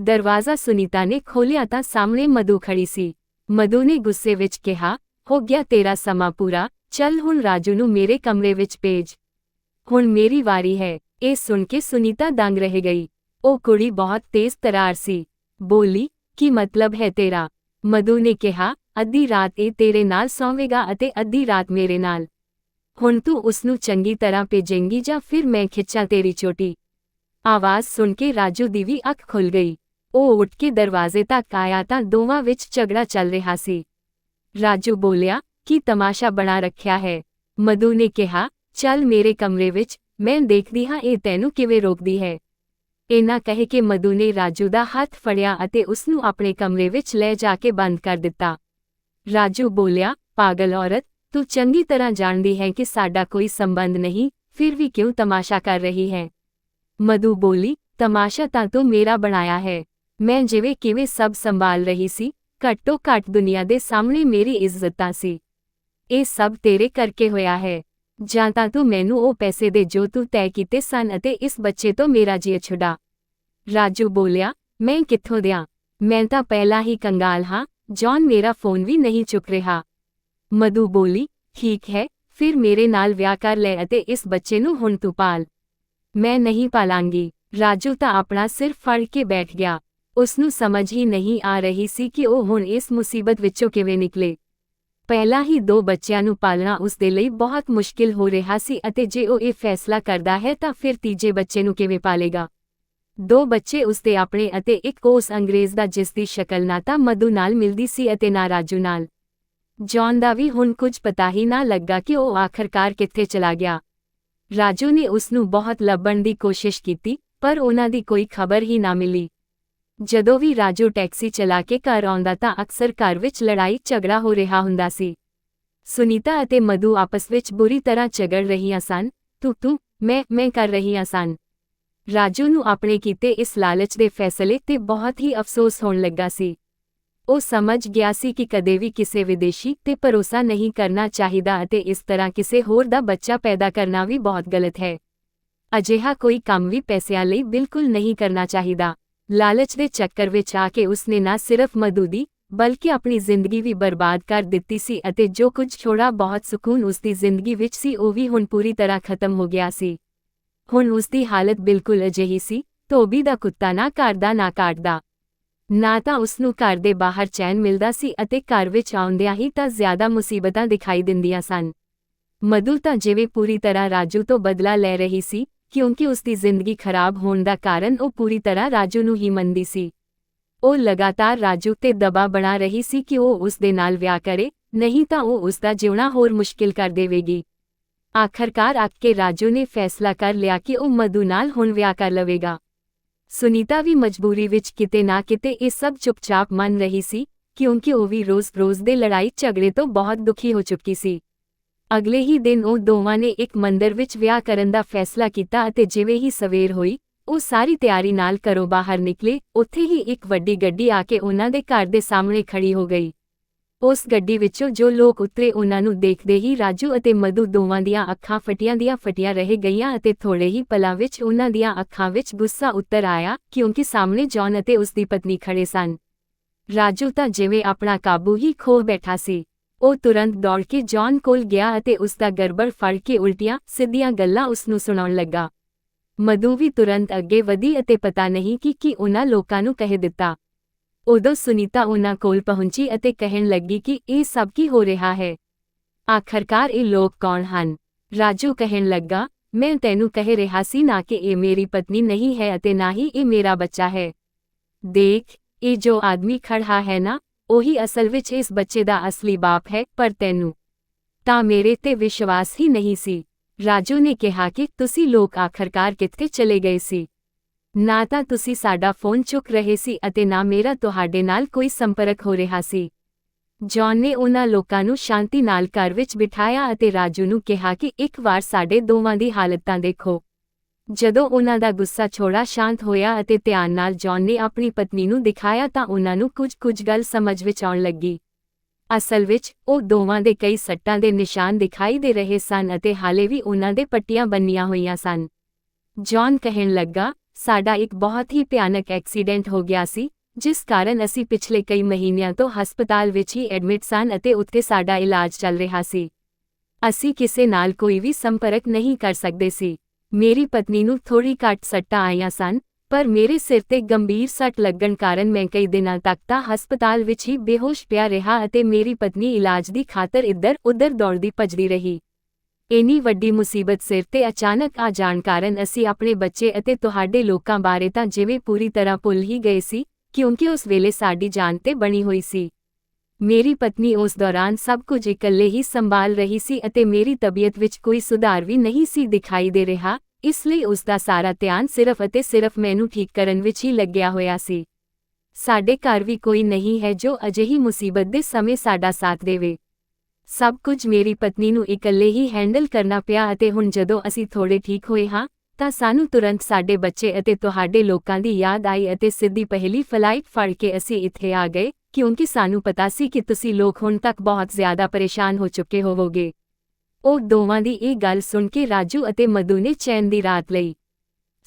Speaker 1: ਦਰਵਾਜ਼ਾ ਸੁਨੀਤਾ ਨੇ ਖੋਲ੍ਹਿਆ ਤਾਂ ਸਾਹਮਣੇ ਮਧੂ ਖੜੀ ਸੀ। ਮਧੂ ਨੇ ਗੁੱਸੇ ਵਿੱਚ ਕਿਹਾ, ਹੋ ਗਿਆ ਤੇਰਾ ਸਮਾਂ ਪੂਰਾ, ਚੱਲ ਹੁਣ ਰਾਜੂ ਨੂੰ ਮੇਰੇ ਕਮਰੇ ਵਿੱਚ ਭੇਜ। ਹੁਣ ਮੇਰੀ ਵਾਰੀ ਹੈ। ਇਹ ਸੁਣ ਕੇ ਸੁਨੀਤਾ ਦੰਗ ਰਹਿ ਗਈ। ਉਹ ਕੁੜੀ ਬਹੁਤ ਤੇਜ਼ ਤਰਾਰ ਸੀ। ਬੋਲੀ, ਕੀ ਮਤਲਬ ਹੈ ਤੇਰਾ? ਮਧੂ ਨੇ ਕਿਹਾ, ਅੱਧੀ ਰਾਤ ਇਹ ਤੇਰੇ ਨਾਲ ਸੌਂਵੇਗਾ ਅਤੇ ਅੱਧੀ ਰਾਤ ਮੇਰੇ ਨਾਲ। ਹੁਣ ਤੂੰ ਉਸਨੂੰ ਚੰਗੀ ਤਰ੍ਹਾਂ ਭੇਜੇਂਗੀ ਜਾਂ ਫਿਰ ਮੈਂ ਖਿੱਚਾਂ ਤੇਰੀ ਚੋਟੀ। ਆਵਾਜ਼ ਸੁਣ ਕੇ ਰਾਜੂ ਦੀ ਵੀ ਅੱਖ ਖੁੱਲ ਗਈ। ਉਹ ਉੱਠ ਕੇ ਦਰਵਾਜ਼ੇ ਤੱਕ ਆਇਆ ਤਾਂ ਦੋਵਾਂ ਵਿੱਚ ਝਗੜਾ ਚੱਲ ਰਿਹਾ ਸੀ। ਰਾਜੂ ਬੋਲਿਆ, ਕੀ ਤਮਾਸ਼ਾ ਬਣਾ ਰੱਖਿਆ ਹੈ? ਮਧੂ ਨੇ ਕਿਹਾ, ਚੱਲ ਮੇਰੇ ਕਮਰੇ ਵਿੱਚ, ਮੈਂ ਦੇਖਦੀ ਹਾਂ ਇਹ ਤੈਨੂੰ ਕਿਵੇਂ ਰੋਕਦੀ ਹੈ। ਇਹਨਾਂ ਕਹਿ ਕੇ ਮਧੂ ਨੇ ਰਾਜੂ ਦਾ ਹੱਥ ਫੜਿਆ ਅਤੇ ਉਸਨੂੰ ਆਪਣੇ ਕਮਰੇ ਵਿੱਚ ਲੈ ਜਾ ਕੇ ਬੰਦ ਕਰ ਦਿੱਤਾ। ਰਾਜੂ ਬੋਲਿਆ, ਪਾਗਲ ਔਰਤ, ਤੂੰ ਚੰਗੀ ਤਰ੍ਹਾਂ ਜਾਣਦੀ ਹੈ ਕਿ ਸਾਡਾ ਕੋਈ ਸੰਬੰਧ ਨਹੀਂ, ਫਿਰ ਵੀ ਕਿਉਂ ਤਮਾਸ਼ਾ ਕਰ ਰਹੀ ਹੈ। ਮਧੂ ਬੋਲੀ, ਤਮਾਸ਼ਾ ਤਾਂ ਤੂੰ ਮੇਰਾ ਬਣਾਇਆ ਹੈ। ਮੈਂ ਜਿਵੇਂ ਕਿਵੇਂ ਸਭ ਸੰਭਾਲ ਰਹੀ ਸੀ, ਘੱਟੋ ਘੱਟ ਦੁਨੀਆ ਦੇ ਸਾਹਮਣੇ ਮੇਰੀ ਇੱਜ਼ਤ ਤਾਂ ਸੀ। ਇਹ ਸਭ ਤੇਰੇ ਕਰਕੇ ਹੋਇਆ ਹੈ। ਜਾਂ ਤਾਂ ਤੂੰ ਮੈਨੂੰ ਉਹ ਪੈਸੇ ਦੇ ਜੋ ਤੂੰ ਤੈਅ ਕੀਤੇ ਸਨ ਅਤੇ ਇਸ ਬੱਚੇ ਤੋਂ ਮੇਰਾ ਜੀਅ ਛੁਡਾ। ਰਾਜੂ ਬੋਲਿਆ, ਮੈਂ ਕਿੱਥੋਂ ਦਿਆਂ, ਮੈਂ ਤਾਂ ਪਹਿਲਾਂ ਹੀ ਕੰਗਾਲ ਹਾਂ, ਜੌਨ ਮੇਰਾ ਫੋਨ ਵੀ ਨਹੀਂ ਚੁੱਕ ਰਿਹਾ। ਮਧੂ ਬੋਲੀ, ਠੀਕ ਹੈ, ਫਿਰ ਮੇਰੇ ਨਾਲ ਵਿਆਹ ਕਰ ਲੈ ਅਤੇ ਇਸ ਬੱਚੇ ਨੂੰ ਹੁਣ ਤੂੰ ਪਾਲ। ਮੈਂ ਨਹੀਂ ਪਾਲਾਂਗੀ। ਰਾਜੂ ਤਾਂ ਆਪਣਾ ਸਿਰ ਫੜ ਕੇ ਬੈਠ ਗਿਆ। ਉਸਨੂੰ ਸਮਝ ਹੀ ਨਹੀਂ ਆ ਰਹੀ ਸੀ ਕਿ ਉਹ ਹੁਣ ਇਸ ਮੁਸੀਬਤ ਵਿੱਚੋਂ ਕਿਵੇਂ ਨਿਕਲੇ। ਪਹਿਲਾਂ ਹੀ 2 ਬੱਚਿਆਂ ਨੂੰ ਪਾਲਣਾ ਉਸ ਦੇ ਲਈ ਬਹੁਤ ਮੁਸ਼ਕਿਲ ਹੋ ਰਿਹਾ ਸੀ ਅਤੇ ਜੇ ਉਹ ਇਹ ਫੈਸਲਾ ਕਰਦਾ ਹੈ ਤਾਂ ਫਿਰ ਤੀਜੇ ਬੱਚੇ ਨੂੰ ਕਿਵੇਂ ਪਾਲੇਗਾ। 2 ਬੱਚੇ ਉਸਦੇ ਆਪਣੇ ਅਤੇ ਇੱਕ ਉਸ ਅੰਗਰੇਜ਼ ਦਾ ਜਿਸ ਦੀ ਸ਼ਕਲ ਨਾ ਤਾਂ ਮਧੂ ਨਾਲ ਮਿਲਦੀ ਸੀ ਅਤੇ ਨਾ ਰਾਜੂ ਨਾਲ। ਜੌਨ ਦਾ ਵੀ ਹੁਣ ਕੁਝ ਪਤਾ ਹੀ ਨਾ ਲੱਗਾ ਕਿ ਉਹ ਆਖਰਕਾਰ ਕਿੱਥੇ ਚਲਾ ਗਿਆ। ਰਾਜੂ ਨੇ ਉਸਨੂੰ ਬਹੁਤ ਲੱਭਣ ਦੀ ਕੋਸ਼ਿਸ਼ ਕੀਤੀ, ਪਰ ਉਹਨਾਂ ਦੀ ਕੋਈ ਖਬਰ ਹੀ ਨਾ ਮਿਲੀ। ਜਦੋਂ ਵੀ ਰਾਜੂ ਟੈਕਸੀ ਚਲਾ ਕੇ ਘਰ ਆਉਂਦਾ ਤਾਂ ਅਕਸਰ ਘਰ ਵਿੱਚ ਲੜਾਈ ਝਗੜਾ ਹੋ ਰਿਹਾ ਹੁੰਦਾ ਸੀ। ਸੁਨੀਤਾ ਅਤੇ ਮਧੂ ਆਪਸ ਵਿੱਚ ਬੁਰੀ ਤਰ੍ਹਾਂ ਝਗੜ ਰਹੀਆਂ ਸਨ, ਤੂੰ ਮੈਂ ਕਰ ਰਹੀਆਂ ਸਨ। ਰਾਜੂ ਨੂੰ ਆਪਣੇ ਕੀਤੇ ਇਸ ਲਾਲਚ ਦੇ ਫੈਸਲੇ ਤੇ ਬਹੁਤ ਹੀ ਅਫਸੋਸ ਹੋਣ ਲੱਗਾ ਸੀ। ਉਹ ਸਮਝ ਗਿਆ ਸੀ ਕਿ ਕਦੇ ਵੀ ਕਿਸੇ ਵਿਦੇਸ਼ੀ ਤੇ ਭਰੋਸਾ ਨਹੀਂ ਕਰਨਾ ਚਾਹੀਦਾ ਅਤੇ ਇਸ ਤਰ੍ਹਾਂ ਕਿਸੇ ਹੋਰ ਦਾ ਬੱਚਾ ਪੈਦਾ ਕਰਨਾ ਵੀ ਬਹੁਤ ਗਲਤ ਹੈ। ਅਜਿਹਾ ਕੋਈ ਕੰਮ ਵੀ ਪੈਸਿਆਂ ਲਈ ਬਿਲਕੁਲ ਨਹੀਂ ਕਰਨਾ ਚਾਹੀਦਾ। ਲਾਲਚ ਦੇ ਚੱਕਰ ਵਿੱਚ ਆ ਕੇ ਉਸਨੇ ਨਾ ਸਿਰਫ ਮਧੂ ਦੀ ਬਲਕਿ ਆਪਣੀ ਜ਼ਿੰਦਗੀ ਵੀ ਬਰਬਾਦ ਕਰ ਦਿੱਤੀ ਸੀ ਅਤੇ ਜੋ ਕੁਝ ਥੋੜਾ ਬਹੁਤ ਸਕੂਨ ਉਸਦੀ ਜ਼ਿੰਦਗੀ ਵਿੱਚ ਸੀ ਉਹ ਵੀ ਹੁਣ ਪੂਰੀ ਤਰ੍ਹਾਂ ਖਤਮ ਹੋ ਗਿਆ ਸੀ। ਹੁਣ ਉਸਦੀ ਹਾਲਤ ਬਿਲਕੁਲ ਅਜਿਹੀ ਸੀ, ਧੋਬੀ ਦਾ ਕੁੱਤਾ ਨਾ ਘਰ ਦਾ ਨਾ ਕਾਟਦਾ। ਨਾ ਤਾਂ ਉਸਨੂੰ ਘਰ ਦੇ ਬਾਹਰ ਚੈਨ ਮਿਲਦਾ ਸੀ ਅਤੇ ਘਰ ਵਿੱਚ ਆਉਂਦਿਆਂ ਹੀ ਤਾਂ ਜ਼ਿਆਦਾ ਮੁਸੀਬਤਾਂ ਦਿਖਾਈ ਦਿੰਦੀਆਂ ਸਨ। ਮਧੂ ਤਾਂ ਜਿਵੇਂ ਪੂਰੀ ਤਰ੍ਹਾਂ ਰਾਜੂ ਤੋਂ ਬਦਲਾ ਲੈ ਰਹੀ ਸੀ, ਕਿਉਂਕਿ ਉਸਦੀ ਜ਼ਿੰਦਗੀ ਖਰਾਬ ਹੋਣ ਦਾ ਕਾਰਨ ਉਹ ਪੂਰੀ ਤਰ੍ਹਾਂ ਰਾਜੂ ਨੂੰ ਹੀ ਮੰਨਦੀ ਸੀ। ਉਹ ਲਗਾਤਾਰ ਰਾਜੂ ਤੇ ਦਬਾਅ ਬਣਾ ਰਹੀ ਸੀ ਕਿ ਉਹ ਉਸ ਦੇ ਨਾਲ ਵਿਆਹ ਕਰੇ, ਨਹੀਂ ਤਾਂ ਉਹ ਉਸ ਦਾ ਜਿਉਣਾ ਹੋਰ ਮੁਸ਼ਕਿਲ ਕਰ ਦੇਵੇਗੀ। ਆਖਰਕਾਰ ਅੱਕ ਕੇ ਰਾਜੂ ਨੇ ਫੈਸਲਾ ਕਰ ਲਿਆ ਕਿ ਉਹ ਮਧੂ ਨਾਲ ਹੁਣ ਵਿਆਹ ਕਰ ਲਵੇਗਾ। ਸੁਨੀਤਾ ਵੀ ਮਜਬੂਰੀ ਵਿੱਚ ਕਿਤੇ ਨਾ ਕਿਤੇ ਇਹ ਸਭ ਚੁੱਪਚਾਪ ਮੰਨ ਰਹੀ ਸੀ, ਕਿਉਂਕਿ ਉਹ ਵੀ ਰੋਜ਼-ਰੋਜ਼ ਦੇ ਲੜਾਈ ਝਗੜੇ ਤੋਂ ਬਹੁਤ ਦੁਖੀ ਹੋ ਚੁੱਕੀ ਸੀ। ਅਗਲੇ ਹੀ ਦਿਨ ਉਹ ਦੋਵਾਂ ਨੇ ਇੱਕ ਮੰਦਰ ਵਿੱਚ ਵਿਆਹ ਕਰਨ ਦਾ ਫੈਸਲਾ ਕੀਤਾ ਅਤੇ ਜਿਵੇਂ ਹੀ ਸਵੇਰ ਹੋਈ, ਉਹ ਸਾਰੀ ਤਿਆਰੀ ਨਾਲ ਘਰੋਂ ਬਾਹਰ ਨਿਕਲੇ। ਉੱਥੇ ਹੀ ਇੱਕ ਵੱਡੀ ਗੱਡੀ ਆ ਕੇ ਉਹਨਾਂ ਦੇ ਘਰ ਦੇ ਸਾਹਮਣੇ ਖੜੀ ਹੋ ਗਈ। ਉਸ ਗੱਡੀ ਵਿੱਚੋਂ ਜੋ ਲੋਕ ਉਤਰੇ ਉਹਨਾਂ ਨੂੰ ਦੇਖਦੇ ਹੀ ਰਾਜੂ ਅਤੇ ਮਧੂ ਦੋਵਾਂ ਦੀਆਂ ਅੱਖਾਂ ਫਟੀਆਂ ਰਹਿ ਗਈਆਂ ਅਤੇ ਥੋੜੇ ਹੀ ਪਲਾਂ ਵਿੱਚ ਉਹਨਾਂ ਦੀਆਂ ਅੱਖਾਂ ਵਿੱਚ ਗੁੱਸਾ ਉਤਰ ਆਇਆ, ਕਿਉਂਕਿ ਸਾਹਮਣੇ ਜੌਨ ਅਤੇ ਉਸਦੀ ਪਤਨੀ ਖੜੇ ਸਨ। ਰਾਜੂ ਤਾਂ ਜਿਵੇਂ ਆਪਣਾ ਕਾਬੂ ਹੀ ਖੋ ਬੈਠਾ ਸੀ। ਉਹ ਤੁਰੰਤ ਦੌੜ ਕੇ ਜੌਨ ਕੋਲ ਗਿਆ ਅਤੇ ਉਸਦਾ ਗਰਬੜ ਫੜ ਕੇ ਉਲਟੀਆਂ ਸਿੱਧੀਆਂ ਗੱਲਾਂ ਉਸਨੂੰ ਸੁਣਾਉਣ ਲੱਗਾ। ਮਧੂ ਵੀ ਤੁਰੰਤ ਅੱਗੇ ਵਧੀ ਅਤੇ ਪਤਾ ਨਹੀਂ ਕੀ ਉਹਨਾਂ ਲੋਕਾਂ ਨੂੰ ਕਹਿ ਦਿੱਤਾ। ਉਦੋਂ ਸੁਨੀਤਾ ਉਹਨਾਂ ਕੋਲ ਪਹੁੰਚੀ ਅਤੇ ਕਹਿਣ ਲੱਗੀ ਕਿ ਇਹ ਸਭ ਕੀ ਹੋ ਰਿਹਾ ਹੈ। ਆਖਰਕਾਰ ਇਹ ਲੋਕ ਕੌਣ ਹਨ? ਰਾਜੂ ਕਹਿਣ ਲੱਗਾ, ਮੈਂ ਤੈਨੂੰ ਕਹਿ ਰਿਹਾ ਸੀ ਨਾ ਕਿ ਇਹ ਮੇਰੀ ਪਤਨੀ ਨਹੀਂ ਹੈ ਅਤੇ ਨਾ ਹੀ ਇਹ ਮੇਰਾ ਬੱਚਾ ਹੈ। ਦੇਖ, ਇਹ ਜੋ ਆਦਮੀ ਖੜਾ ਹੈ ਨਾ, ਉਹੀ ਅਸਲ ਵਿੱਚ ਇਸ ਬੱਚੇ ਦਾ ਅਸਲੀ ਬਾਪ ਹੈ, ਪਰ ਤੈਨੂੰ ਤਾਂ ਮੇਰੇ ਤੇ ਵਿਸ਼ਵਾਸ ਹੀ ਨਹੀਂ ਸੀ। ਰਾਜੂ ਨੇ ਕਿਹਾ ਕਿ ਤੁਸੀਂ ਲੋਕ ਆਖਰਕਾਰ ਕਿੱਥੇ ਚਲੇ ਗਏ ਸੀ? ਨਾ ਤਾਂ ਤੁਸੀਂ ਸਾਡਾ ਫੋਨ ਚੁੱਕ ਰਹੇ ਸੀ ਅਤੇ ਨਾ ਮੇਰਾ ਤੁਹਾਡੇ ਨਾਲ ਕੋਈ ਸੰਪਰਕ ਹੋ ਰਿਹਾ ਸੀ। ਜੌਨ ਨੇ ਉਹਨਾਂ ਲੋਕਾਂ ਨੂੰ ਸ਼ਾਂਤੀ ਨਾਲ ਘਰ ਵਿੱਚ ਬਿਠਾਇਆ ਅਤੇ ਰਾਜੂ ਨੂੰ ਕਿਹਾ ਕਿ ਇੱਕ ਵਾਰ ਸਾਡੇ ਦੋਵਾਂ ਦੀ ਹਾਲਤ ਤਾਂ ਦੇਖੋ। ਜਦੋਂ ਉਹਨਾਂ ਦਾ ਗੁੱਸਾ ਥੋੜਾ ਸ਼ਾਂਤ ਹੋਇਆ ਅਤੇ ਧਿਆਨ ਨਾਲ ਜੌਨ ਨੇ ਆਪਣੀ ਪਤਨੀ ਨੂੰ ਦਿਖਾਇਆ ਤਾਂ ਉਹਨਾਂ ਨੂੰ ਕੁਝ ਗੱਲ ਸਮਝ ਵਿੱਚ ਆਉਣ ਲੱਗੀ। ਅਸਲ ਵਿੱਚ ਉਹ ਦੋਵਾਂ ਦੇ ਕਈ ਸੱਟਾਂ ਦੇ ਨਿਸ਼ਾਨ ਦਿਖਾਈ ਦੇ ਰਹੇ ਸਨ ਅਤੇ ਹਾਲੇ ਵੀ ਉਹਨਾਂ ਦੇ ਪੱਟੀਆਂ ਬੰਨੀਆਂ ਹੋਈਆਂ ਸਨ। ਜੌਨ ਕਹਿਣ ਲੱਗਾ, ਸਾਡਾ ਇੱਕ ਬਹੁਤ ਹੀ ਭਿਆਨਕ ਐਕਸੀਡੈਂਟ ਹੋ ਗਿਆ ਸੀ, ਜਿਸ ਕਾਰਨ ਅਸੀਂ ਪਿਛਲੇ ਕਈ ਮਹੀਨਿਆਂ ਤੋਂ ਹਸਪਤਾਲ ਵਿੱਚ ਹੀ ਐਡਮਿਟ ਸਨ ਅਤੇ ਉੱਥੇ ਸਾਡਾ ਇਲਾਜ ਚੱਲ ਰਿਹਾ ਸੀ। ਅਸੀਂ ਕਿਸੇ ਨਾਲ ਕੋਈ ਵੀ ਸੰਪਰਕ ਨਹੀਂ ਕਰ ਸਕਦੇ ਸੀ। ਮੇਰੀ ਪਤਨੀ ਨੂੰ ਥੋੜੀ ਘੱਟ ਸੱਟਾਂ ਆਈਆਂ ਸਨ, ਪਰ ਮੇਰੇ ਸਿਰ ਤੇ ਗੰਭੀਰ ਸੱਟ ਲੱਗਣ ਕਾਰਨ ਮੈਂ ਕਈ ਦਿਨਾਂ ਤੱਕ ਤਾਂ ਹਸਪਤਾਲ ਵਿੱਚ ਹੀ ਬੇਹੋਸ਼ ਪਿਆ ਰਿਹਾ ਅਤੇ ਮੇਰੀ ਪਤਨੀ ਇਲਾਜ ਦੀ ਖਾਤਰ ਇੱਧਰ-ਉੱਧਰ ਦੌੜਦੀ ਭੱਜਦੀ ਰਹੀ। ਇੰਨੀ ਵੱਡੀ ਮੁਸੀਬਤ ਸਿਰ ਤੇ ਅਚਾਨਕ ਆ ਜਾਣ ਕਾਰਨ ਅਸੀਂ ਆਪਣੇ ਬੱਚੇ ਅਤੇ ਤੁਹਾਡੇ ਲੋਕਾਂ ਬਾਰੇ ਤਾਂ ਜਿਵੇਂ ਪੂਰੀ ਤਰ੍ਹਾਂ ਭੁੱਲ ਹੀ ਗਏ ਸੀ, ਕਿਉਂਕਿ ਉਸ ਵੇਲੇ ਸਾਡੀ ਜਾਨ ਤੇ ਬਣੀ ਹੋਈ ਸੀ। ਮੇਰੀ ਪਤਨੀ ਉਸ ਦੌਰਾਨ ਸਭ ਕੁਝ ਇਕੱਲੇ ਹੀ ਸੰਭਾਲ ਰਹੀ ਸੀ ਅਤੇ ਮੇਰੀ ਤਬੀਅਤ ਵਿੱਚ ਕੋਈ ਸੁਧਾਰ ਵੀ ਨਹੀਂ ਸੀ ਦਿਖਾਈ ਦੇ ਰਿਹਾ, ਇਸ ਲਈ ਉਸ ਦਾ ਸਾਰਾ ਧਿਆਨ ਸਿਰਫ ਅਤੇ ਸਿਰਫ ਮੈਨੂੰ ਠੀਕ ਕਰਨ ਵਿੱਚ ਹੀ ਲੱਗਿਆ ਹੋਇਆ ਸੀ। ਸਾਡੇ ਘਰ ਵੀ ਕੋਈ ਨਹੀਂ ਹੈ ਜੋ ਅਜਿਹੀ ਮੁਸੀਬਤ ਦੇ ਸਮੇਂ ਸਾਡਾ ਸਾਥ ਦੇਵੇ। ਸਭ ਕੁਝ ਮੇਰੀ ਪਤਨੀ ਨੂੰ ਇਕੱਲੇ ਹੀ ਹੈਂਡਲ ਕਰਨਾ ਪਿਆ ਅਤੇ ਹੁਣ ਜਦੋਂ ਅਸੀਂ ਥੋੜੇ ਠੀਕ ਹੋਏ ਹਾਂ ਤਾਂ ਸਾਨੂੰ ਤੁਰੰਤ ਸਾਡੇ ਬੱਚੇ ਅਤੇ ਤੁਹਾਡੇ ਲੋਕਾਂ ਦੀ ਯਾਦ ਆਈ ਅਤੇ ਸਿੱਧੀ ਪਹਿਲੀ ਫਲਾਈਟ ਫੜ ਕੇ ਅਸੀਂ ਇੱਥੇ ਆ ਗਏ ਕਿਉਂਕਿ ਸਾਨੂੰ ਪਤਾ ਸੀ ਕਿ ਤੁਸੀਂ ਲੋਕ ਹੁਣ ਤੱਕ ਬਹੁਤ ਜ਼ਿਆਦਾ ਪਰੇਸ਼ਾਨ ਹੋ ਚੁੱਕੇ ਹੋਵੋਗੇ। ਉਹ ਦੋਵਾਂ ਦੀ ਇਹ ਗੱਲ ਸੁਣ ਕੇ ਰਾਜੂ ਅਤੇ ਮਧੂ ਨੇ ਚੈਨ ਦੀ ਰਾਤ ਲਈ।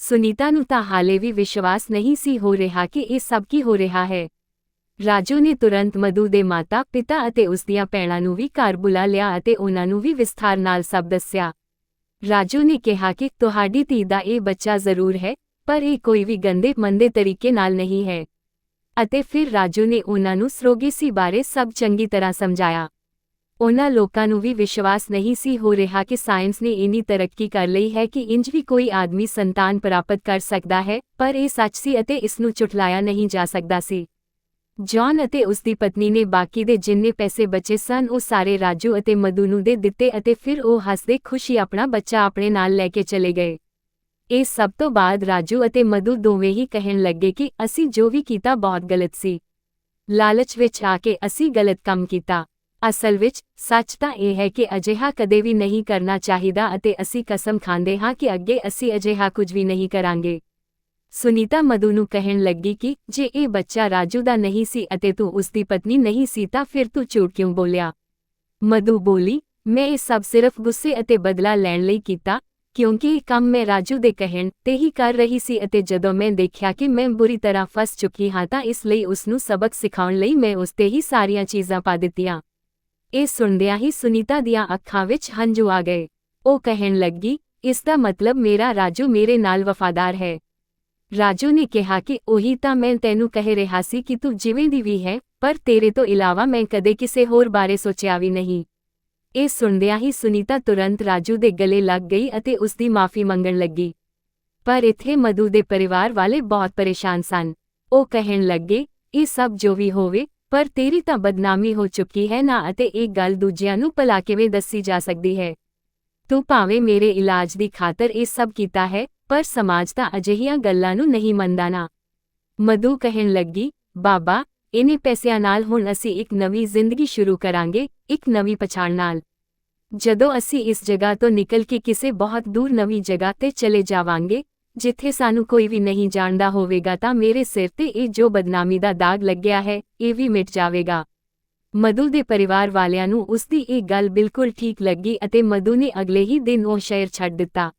Speaker 1: ਸੁਨੀਤਾ ਨੂੰ ਤਾਂ ਹਾਲੇ ਵੀ ਵਿਸ਼ਵਾਸ ਨਹੀਂ ਸੀ ਹੋ ਰਿਹਾ ਕਿ ਇਹ ਸਭ ਕੀ ਹੋ ਰਿਹਾ ਹੈ। ਰਾਜੂ ਨੇ ਤੁਰੰਤ ਮਧੂ ਦੇ ਮਾਤਾ-ਪਿਤਾ ਅਤੇ ਉਸਦੀਆਂ ਭੈਣਾਂ ਨੂੰ ਵੀ ਘਰ ਬੁਲਾ ਲਿਆ ਅਤੇ ਉਹਨਾਂ ਨੂੰ ਵੀ ਵਿਸਥਾਰ ਨਾਲ ਸਭ ਦੱਸਿਆ। ਰਾਜੂ ਨੇ ਕਿਹਾ ਕਿ ਤੁਹਾਡੀ ਧੀ ਦਾ ਇਹ ਬੱਚਾ ਜ਼ਰੂਰ ਹੈ ਪਰ ਇਹ ਕੋਈ ਵੀ ਗੰਦੇ ਮੰਦੇ ਤਰੀਕੇ ਨਾਲ ਨਹੀਂ ਹੈ। ਅਤੇ ਫਿਰ ਰਾਜੂ ਨੇ ਉਹਨਾਂ ਨੂੰ ਸਰੋਗੇਸੀ ਬਾਰੇ ਸਭ ਚੰਗੀ ਤਰ੍ਹਾਂ ਸਮਝਾਇਆ। ਉਹਨਾਂ ਲੋਕਾਂ ਨੂੰ ਵੀ ਵਿਸ਼ਵਾਸ ਨਹੀਂ ਸੀ ਹੋ ਰਿਹਾ ਕਿ ਸਾਇੰਸ ਨੇ ਇੰਨੀ ਤਰੱਕੀ ਕਰ ਲਈ ਹੈ ਕਿ ਇੰਜ ਵੀ ਕੋਈ ਆਦਮੀ ਸੰਤਾਨ ਪ੍ਰਾਪਤ ਕਰ ਸਕਦਾ ਹੈ, ਪਰ ਇਹ ਸੱਚ ਸੀ ਅਤੇ ਇਸ ਨੂੰ ਝੁਠਲਾਇਆ ਨਹੀਂ ਜਾ ਸਕਦਾ ਸੀ। ਜੌਨ ਅਤੇ ਉਸਦੀ ਪਤਨੀ ਨੇ ਬਾਕੀ ਦੇ ਜਿੰਨੇ ਪੈਸੇ ਬਚੇ ਸਨ ਉਹ ਸਾਰੇ ਰਾਜੂ ਅਤੇ ਮਧੂ ਨੂੰ ਦੇ ਦਿੱਤੇ ਅਤੇ ਫਿਰ ਉਹ ਹੱਸਦੇ ਖੁਸ਼ੀ ਆਪਣਾ ਬੱਚਾ ਆਪਣੇ ਨਾਲ ਲੈ ਕੇ ਚਲੇ ਗਏ। ਇਹ ਸਭ ਤੋਂ ਬਾਅਦ ਰਾਜੂ ਅਤੇ ਮਧੂ ਦੋਵੇਂ ਹੀ ਕਹਿਣ ਲੱਗੇ ਕਿ ਅਸੀਂ ਜੋ ਵੀ ਕੀਤਾ ਬਹੁਤ ਗਲਤ ਸੀ। ਲਾਲਚ ਵਿੱਚ ਆ ਕੇ ਅਸੀਂ ਗਲਤ ਕੰਮ ਕੀਤਾ। ਅਸਲ ਵਿੱਚ ਸੱਚ ਤਾਂ ਇਹ ਹੈ ਕਿ ਅਜਿਹਾ ਕਦੇ ਵੀ ਨਹੀਂ ਕਰਨਾ ਚਾਹੀਦਾ ਅਤੇ ਅਸੀਂ ਕਸਮ ਖਾਂਦੇ ਹਾਂ ਕਿ ਅੱਗੇ ਅਸੀਂ ਅਜਿਹਾ ਕੁਝ ਵੀ ਨਹੀਂ ਕਰਾਂਗੇ। ਸੁਨੀਤਾ ਮਧੂ ਨੂੰ ਕਹਿਣ ਲੱਗੀ ਕਿ ਜੇ ਇਹ ਬੱਚਾ ਰਾਜੂ ਦਾ ਨਹੀਂ ਸੀ ਅਤੇ ਤੂੰ ਉਸਦੀ ਪਤਨੀ ਨਹੀਂ ਸੀ ਤਾਂ ਫਿਰ ਤੂੰ ਝੂਠ ਕਿਉਂ ਬੋਲਿਆ? ਮਧੂ ਬੋਲੀ, ਮੈਂ ਇਹ ਸਭ ਸਿਰਫ ਗੁੱਸੇ ਅਤੇ ਬਦਲਾ ਲੈਣ ਲਈ ਕੀਤਾ ਕਿਉਂਕਿ ਇਹ ਕੰਮ ਮੈਂ ਰਾਜੂ ਦੇ ਕਹਿਣ ਤੇ ਹੀ ਕਰ ਰਹੀ ਸੀ ਅਤੇ ਜਦੋਂ ਮੈਂ ਦੇਖਿਆ ਕਿ ਮੈਂ ਬੁਰੀ ਤਰ੍ਹਾਂ ਫਸ ਚੁੱਕੀ ਹਾਂ ਤਾਂ ਇਸ ਲਈ ਉਸ ਨੂੰ ਸਬਕ ਸਿਖਾਉਣ ਲਈ ਮੈਂ ਉਸ ਤੇ ਹੀ ਸਾਰੀਆਂ ਚੀਜ਼ਾਂ ਪਾ ਦਿੱਤੀਆਂ। ਇਹ ਸੁਣਦਿਆਂ ਹੀ ਸੁਨੀਤਾ ਦੀਆਂ ਅੱਖਾਂ ਵਿੱਚ ਹੰਝੂ ਆ ਗਏ। ਉਹ ਕਹਿਣ ਲੱਗੀ, ਇਸ ਦਾ ਮਤਲਬ ਮੇਰਾ ਰਾਜੂ ਮੇਰੇ ਨਾਲ ਵਫਾਦਾਰ ਹੈ। ਰਾਜੂ ਨੇ ਕਿਹਾ ਕਿ ਉਹੀ ਤਾਂ ਮੈਂ ਤੈਨੂੰ ਕਹਿ ਰਿਹਾ ਸੀ ਕਿ ਤੂੰ ਜਿਵੇਂ ਦੀ ਵੀ ਹੈ ਪਰ ਤੇਰੇ ਤੋਂ ਇਲਾਵਾ ਮੈਂ ਕਦੇ ਕਿਸੇ ਹੋਰ ਬਾਰੇ ਸੋਚਿਆ ਵੀ ਨਹੀਂ। ਇਹ ਸੁਣਦਿਆਂ ਹੀ ਸੁਨੀਤਾ ਤੁਰੰਤ ਰਾਜੂ ਦੇ ਗਲੇ ਲੱਗ ਗਈ ਅਤੇ ਉਸਦੀ ਮਾਫੀ ਮੰਗਣ ਲੱਗੀ। ਪਰ ਇੱਥੇ ਮਧੂ ਦੇ ਪਰਿਵਾਰ ਵਾਲੇ ਬਹੁਤ ਪਰੇਸ਼ਾਨ ਸਨ। ਉਹ ਕਹਿਣ ਲੱਗੇ, ਇਹ ਸਭ ਜੋ ਵੀ ਹੋਵੇ ਪਰ ਤੇਰੀ ਤਾਂ ਬਦਨਾਮੀ ਹੋ ਚੁੱਕੀ ਹੈ ਨਾ ਅਤੇ ਇਹ ਗੱਲ ਦੂਜਿਆਂ ਨੂੰ ਭਲਾ ਕਿਵੇਂ ਦੱਸੀ ਜਾ ਸਕਦੀ ਹੈ। ਤੂੰ ਭਾਵੇਂ ਮੇਰੇ ਇਲਾਜ ਦੀ ਖਾਤਰ ਇਹ ਸਭ ਕੀਤਾ ਹੈ ਪਰ ਸਮਾਜ ਤਾਂ ਅਜਿਹੀਆਂ ਗੱਲਾਂ ਨੂੰ ਨਹੀਂ ਮੰਨਦਾ ਨਾ। ਮਧੂ ਕਹਿਣ ਲੱਗੀ, ਬਾਬਾ ਇਹਨੇ ਪੈਸਿਆਂ ਨਾਲ ਹੁਣ ਅਸੀਂ ਇੱਕ ਨਵੀਂ ਜ਼ਿੰਦਗੀ ਸ਼ੁਰੂ ਕਰਾਂਗੇ, ਇੱਕ ਨਵੀਂ ਪਛਾਣ ਨਾਲ। ਜਦੋਂ ਅਸੀਂ ਇਸ ਜਗ੍ਹਾ ਤੋਂ ਨਿਕਲ ਕੇ ਕਿਸੇ ਬਹੁਤ ਦੂਰ ਨਵੀਂ ਜਗ੍ਹਾ ਤੇ ਚਲੇ ਜਾਵਾਂਗੇ ਜਿੱਥੇ ਸਾਨੂੰ ਕੋਈ ਵੀ ਨਹੀਂ ਜਾਣਦਾ ਹੋਵੇਗਾ ਤਾਂ ਮੇਰੇ ਸਿਰ ਤੇ ਇਹ ਜੋ ਬਦਨਾਮੀ ਦਾ ਦਾਗ ਲੱਗਿਆ ਹੈ ਇਹ ਵੀ ਮਿਟ ਜਾਵੇਗਾ। ਮਧੂ ਦੇ ਪਰਿਵਾਰ ਵਾਲਿਆਂ ਨੂੰ ਉਸਦੀ ਇਹ ਗੱਲ ਬਿਲਕੁਲ ਠੀਕ ਲੱਗੀ ਅਤੇ ਮਧੂ ਨੇ ਅਗਲੇ ਹੀ ਦਿਨ ਉਹ ਸ਼ਹਿਰ ਛੱਡ ਦਿੱਤਾ।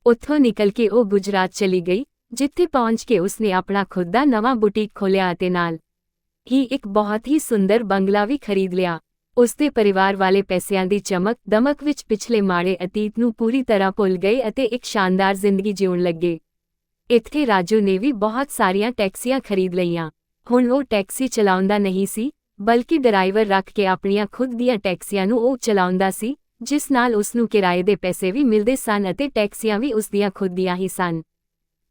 Speaker 1: ਉੱਥੋਂ ਨਿਕਲ ਕੇ ਉਹ ਗੁਜਰਾਤ ਚਲੀ ਗਈ ਜਿੱਥੇ ਪਹੁੰਚ ਕੇ ਉਸਨੇ ਆਪਣਾ ਖੁਦ ਦਾ ਨਵਾਂ ਬੁਟੀਕ ਖੋਲ੍ਹਿਆ ਅਤੇ ਨਾਲ ਹੀ ਇੱਕ ਬਹੁਤ ਹੀ ਸੁੰਦਰ ਬੰਗਲਾ ਵੀ ਖਰੀਦ ਲਿਆ। ਉਸਦੇ ਪਰਿਵਾਰ ਵਾਲੇ ਪੈਸਿਆਂ ਦੀ ਚਮਕ ਦਮਕ ਵਿੱਚ ਪਿਛਲੇ ਮਾੜੇ ਅਤੀਤ ਨੂੰ ਪੂਰੀ ਤਰ੍ਹਾਂ ਭੁੱਲ ਗਏ ਅਤੇ ਇੱਕ ਸ਼ਾਨਦਾਰ ਜ਼ਿੰਦਗੀ ਜਿਉਣ ਲੱਗੇ। ਇੱਥੇ ਰਾਜੂ ਨੇ ਵੀ ਬਹੁਤ ਸਾਰੀਆਂ ਟੈਕਸੀਆਂ ਖਰੀਦ ਲਈਆਂ। ਹੁਣ ਉਹ ਟੈਕਸੀ ਚਲਾਉਂਦਾ ਨਹੀਂ ਸੀ ਬਲਕਿ ਡਰਾਈਵਰ ਰੱਖ ਕੇ ਆਪਣੀਆਂ ਖੁਦ ਦੀਆਂ ਟੈਕਸੀਆਂ ਨੂੰ ਉਹ ਚਲਾਉਂਦਾ ਸੀ ਜਿਸ ਨਾਲ ਉਸਨੂੰ ਕਿਰਾਏ ਦੇ ਪੈਸੇ ਵੀ ਮਿਲਦੇ ਸਨ ਅਤੇ ਟੈਕਸੀਆਂ ਵੀ ਉਸਦੀਆਂ ਖੁਦ ਦੀਆਂ ਹੀ ਸਨ।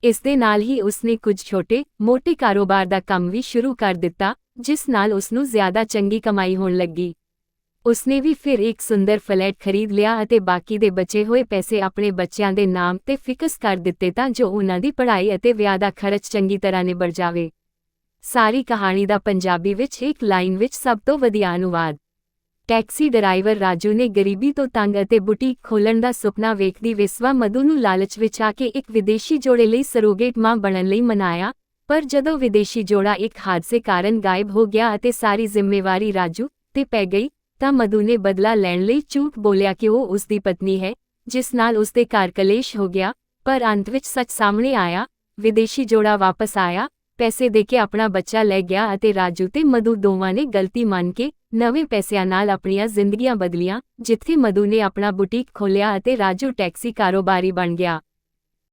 Speaker 1: ਇਸ ਦੇ ਨਾਲ ਹੀ ਉਸਨੇ ਕੁਝ ਛੋਟੇ-ਮੋਟੇ ਕਾਰੋਬਾਰ ਦਾ ਕੰਮ ਵੀ ਸ਼ੁਰੂ ਕਰ ਦਿੱਤਾ ਜਿਸ ਨਾਲ ਉਸਨੂੰ ਜ਼ਿਆਦਾ ਚੰਗੀ ਕਮਾਈ ਹੋਣ ਲੱਗੀ। ਉਸਨੇ ਵੀ ਫਿਰ ਇੱਕ ਸੁੰਦਰ ਫਲੈਟ ਖਰੀਦ ਲਿਆ ਅਤੇ ਬਾਕੀ ਦੇ ਬਚੇ ਹੋਏ ਪੈਸੇ ਆਪਣੇ ਬੱਚਿਆਂ ਦੇ ਨਾਮ ਤੇ ਫਿਕਸ ਕਰ ਦਿੱਤੇ ਤਾਂ ਜੋ ਉਹਨਾਂ ਦੀ ਪੜ੍ਹਾਈ ਅਤੇ ਵਿਆਹ ਦਾ ਖਰਚ ਚੰਗੀ ਤਰ੍ਹਾਂ ਨਿਬੜ ਜਾਵੇ। ਸਾਰੀ ਕਹਾਣੀ ਦਾ ਪੰਜਾਬੀ ਵਿੱਚ ਇੱਕ ਲਾਈਨ ਵਿੱਚ ਸਭ ਤੋਂ ਵਧੀਆ ਅਨੁਵਾਦ। ਟੈਕਸੀ ਡਰਾਈਵਰ ਰਾਜੂ ਨੇ ਗਰੀਬੀ ਤੋਂ ਤੰਗ ਅਤੇ ਬੁਟੀਕ ਖੋਲ੍ਹਣ ਦਾ ਸੁਪਨਾ ਵੇਖਦੀ ਵਿਸਵਾ ਮਧੂ ਨੂੰ ਲਾਲਚ ਵਿੱਚ ਆ ਕੇ ਇੱਕ ਵਿਦੇਸ਼ੀ ਜੋੜੇ ਲਈ ਸਰੋਗੇਟ ਮਾਂ ਬਣਨ ਲਈ ਮਨਾਇਆ, ਪਰ ਜਦੋਂ ਵਿਦੇਸ਼ੀ ਜੋੜਾ ਇੱਕ ਹਾਦਸੇ ਕਾਰਨ ਗਾਇਬ ਹੋ ਗਿਆ ਅਤੇ ਸਾਰੀ ਜ਼ਿੰਮੇਵਾਰੀ ਰਾਜੂ ਤੇ ਪੈ ਗਈ ਤਾਂ ਮਧੂ ਨੇ ਬਦਲਾ ਲੈਣ ਲਈ ਝੂਠ ਬੋਲਿਆ ਕਿ ਉਹ ਉਸਦੀ ਪਤਨੀ ਹੈ ਜਿਸ ਨਾਲ ਉਸਦੇ ਘਰ ਕਲੇਸ਼ ਹੋ ਗਿਆ। ਪਰ ਅੰਤ ਵਿੱਚ ਸੱਚ ਸਾਹਮਣੇ ਆਇਆ, ਵਿਦੇਸ਼ੀ ਜੋੜਾ ਵਾਪਸ ਆਇਆ, ਪੈਸੇ ਦੇ ਕੇ ਆਪਣਾ ਬੱਚਾ ਲੈ ਗਿਆ ਅਤੇ ਰਾਜੂ ਤੇ ਮਧੂ ਦੋਵਾਂ ਨੇ ਗਲਤੀ ਮੰਨ ਕੇ ਨਵੇਂ ਪੈਸਿਆਂ ਨਾਲ ਆਪਣੀਆਂ ਜ਼ਿੰਦਗੀਆਂ ਬਦਲੀਆਂ ਜਿੱਥੇ ਮਧੂ ਨੇ ਆਪਣਾ ਬੁਟੀਕ ਖੋਲ੍ਹਿਆ ਅਤੇ ਰਾਜੂ ਟੈਕਸੀ ਕਾਰੋਬਾਰੀ ਬਣ ਗਿਆ।